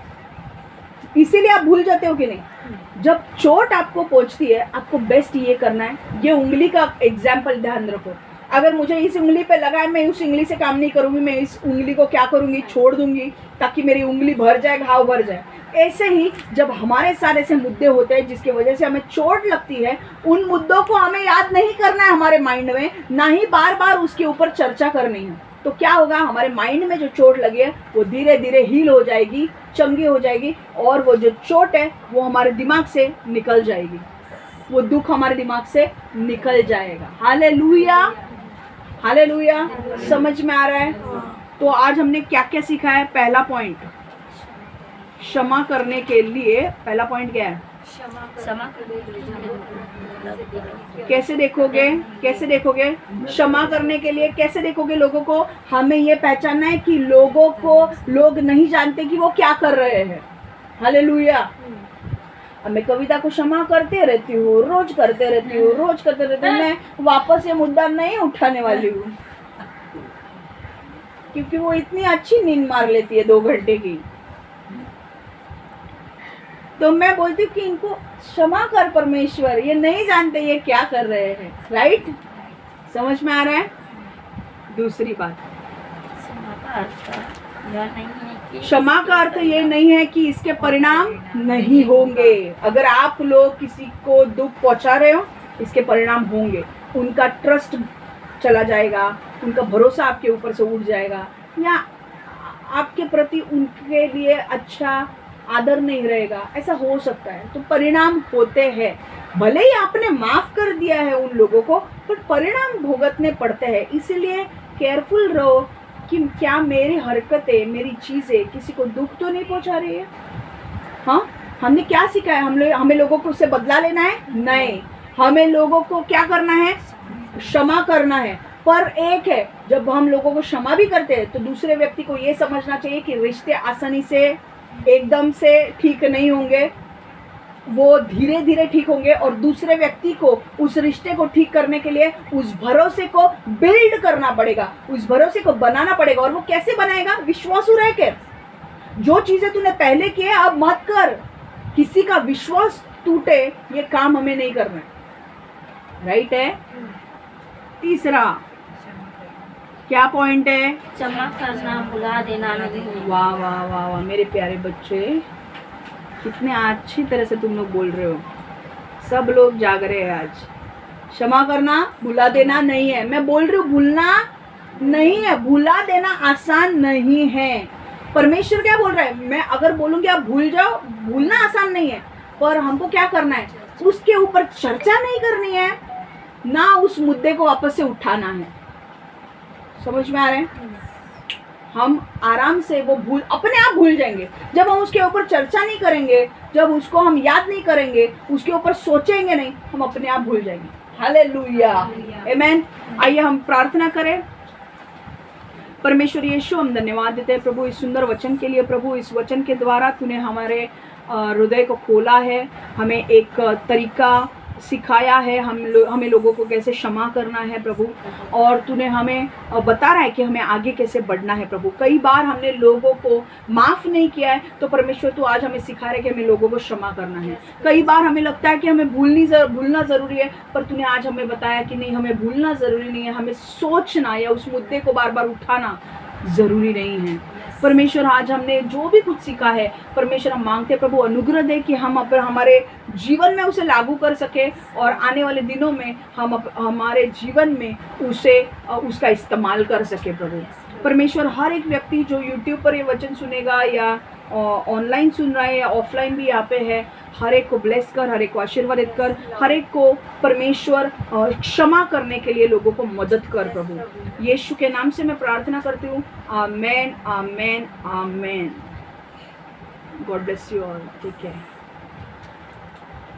इसीलिए आप भूल जाते हो कि नहीं। जब चोट आपको पहुंचती है, आपको बेस्ट ये करना है, ये उंगली का एग्जाम्पल ध्यान रखो। अगर मुझे इस उंगली पे लगा है, मैं उस उंगली से काम नहीं करूंगी, मैं इस उंगली को क्या करूंगी, छोड़ दूंगी, ताकि मेरी उंगली भर जाए, घाव भर जाए। ऐसे ही जब हमारे साथ ऐसे मुद्दे होते हैं जिसकी वजह से हमें चोट लगती है, उन मुद्दों को हमें याद नहीं करना है हमारे माइंड में, ना ही बार बार उसके ऊपर चर्चा करनी है। तो क्या होगा, हमारे माइंड में जो चोट लगी है वो धीरे धीरे हील हो जाएगी, चंगी हो जाएगी, और वो जो चोट है वो हमारे दिमाग से निकल जाएगी, वो दुख हमारे दिमाग से निकल जाएगा। Hallelujah, hallelujah. समझ में आ रहा है? तो आज हमने क्या क्या सीखा है? पहला पॉइंट, क्षमा करने के लिए पहला पॉइंट क्या है? क्षमा कर कैसे देखोगे? कैसे देखोगे? क्षमा करने के लिए कैसे देखोगे लोगों को? हमें ये पहचानना है कि लोगों को लोग नहीं जानते कि वो क्या कर रहे हैं। हालेलुया। मैं कविता को क्षमा करते रहती हूँ, रोज करते रहती हूँ, रोज करते रहती हूँ। मैं वापस ये मुद्दा नहीं उठाने वाली हूँ, क्योंकि वो इतनी अच्छी नींद मार लेती है 2 घंटे की। तो मैं बोलती हूँ कि इनको क्षमा कर परमेश्वर, ये नहीं जानते ये क्या कर रहे हैं। राइट? समझ में आ रहा है? दूसरी बात, क्षमा का अर्थ ये नहीं है कि इसके परिणाम नहीं होंगे। अगर आप लोग किसी को दुख पहुंचा रहे हो, इसके परिणाम होंगे। उनका ट्रस्ट चला जाएगा, उनका भरोसा आपके ऊपर से उठ जाएगा, या आपके प्रति उनके लिए अच्छा आदर नहीं रहेगा, ऐसा हो सकता है। तो परिणाम होते हैं। भले ही आपने माफ कर दिया है उन लोगों को, पर परिणाम भुगतने पड़ते हैं। इसीलिए केयरफुल रहो कि क्या मेरी हरकतें, मेरी चीज़ें किसी को दुख तो नहीं पहुंचा रही है। हाँ, हमने क्या सीखा है? हमें लोगों को उससे बदला लेना है? नहीं, हमें लोगों को क्या करना है? क्षमा करना है। पर एक है, जब हम लोगों को क्षमा भी करते हैं तो दूसरे व्यक्ति को ये समझना चाहिए कि रिश्ते आसानी से एकदम से ठीक नहीं होंगे, वो धीरे धीरे ठीक होंगे। और दूसरे व्यक्ति को उस रिश्ते को ठीक करने के लिए उस भरोसे को बिल्ड करना पड़ेगा, उस भरोसे को बनाना पड़ेगा। और वो कैसे बनाएगा? विश्वासु रह के। जो चीजें तूने पहले किए अब मत कर। किसी का विश्वास टूटे, ये काम हमें नहीं करना है। राइट है? तीसरा क्या पॉइंट है? क्षमा करना, भुला देना नहीं। वाह वाह वाह वाह मेरे प्यारे बच्चे, कितने अच्छी तरह से तुम लोग बोल रहे हो। सब लोग जाग रहे हैं आज। क्षमा करना, भुला देना नहीं है। मैं बोल रही हूँ भूलना नहीं है, भुला देना आसान नहीं है। परमेश्वर क्या बोल रहा है? मैं अगर बोलूँगी आप भूल जाओ, भूलना आसान नहीं है, पर हमको क्या करना है? उसके ऊपर चर्चा नहीं करनी है, ना उस मुद्दे को वापस से उठाना है। समझ में आ रहे हैं? हम आराम से वो अपने आप भूल जाएंगे जब हम उसके ऊपर चर्चा नहीं करेंगे, जब उसको हम याद नहीं करेंगे, उसके ऊपर सोचेंगे नहीं, हम अपने आप भूल जाएंगे। हालेलुया, आमेन। आइए हम प्रार्थना करें। परमेश्वर यीशु, हम धन्यवाद देते हैं प्रभु इस सुंदर वचन के लिए। प्रभु इस वचन के द्वारा तूने हमारे हृदय को खोला है, हमें एक तरीका सिखाया है, हमें लोगों को कैसे क्षमा करना है प्रभु। और तूने हमें बता रहा है कि हमें आगे कैसे बढ़ना है प्रभु। कई बार हमने लोगों को माफ़ नहीं किया है, तो परमेश्वर तू आज हमें सिखा रहा है कि हमें लोगों को क्षमा करना है। कई बार हमें लगता है कि हमें भूलना ज़रूरी है, पर तूने आज हमें बताया कि नहीं, हमें भूलना ज़रूरी नहीं है, हमें सोचना या उस मुद्दे को बार बार उठाना ज़रूरी नहीं है। परमेश्वर आज हमने जो भी कुछ सीखा है, परमेश्वर हम मांगते हैं प्रभु अनुग्रह दे कि हम हमारे जीवन में उसे लागू कर सके, और आने वाले दिनों में हम हमारे जीवन में उसका इस्तेमाल कर सके प्रभु। परमेश्वर हर एक व्यक्ति जो यूट्यूब पर ये वचन सुनेगा या ऑनलाइन सुन रहा है या ऑफलाइन भी यहाँ पे है, हर एक को ब्लेस कर, हर एक को आशीर्वादित कर, हर एक को परमेश्वर क्षमा करने के लिए लोगों को मदद कर प्रभु। यीशु के नाम से मैं प्रार्थना करती हूँ। Amen, amen, amen. God bless you all. Take care.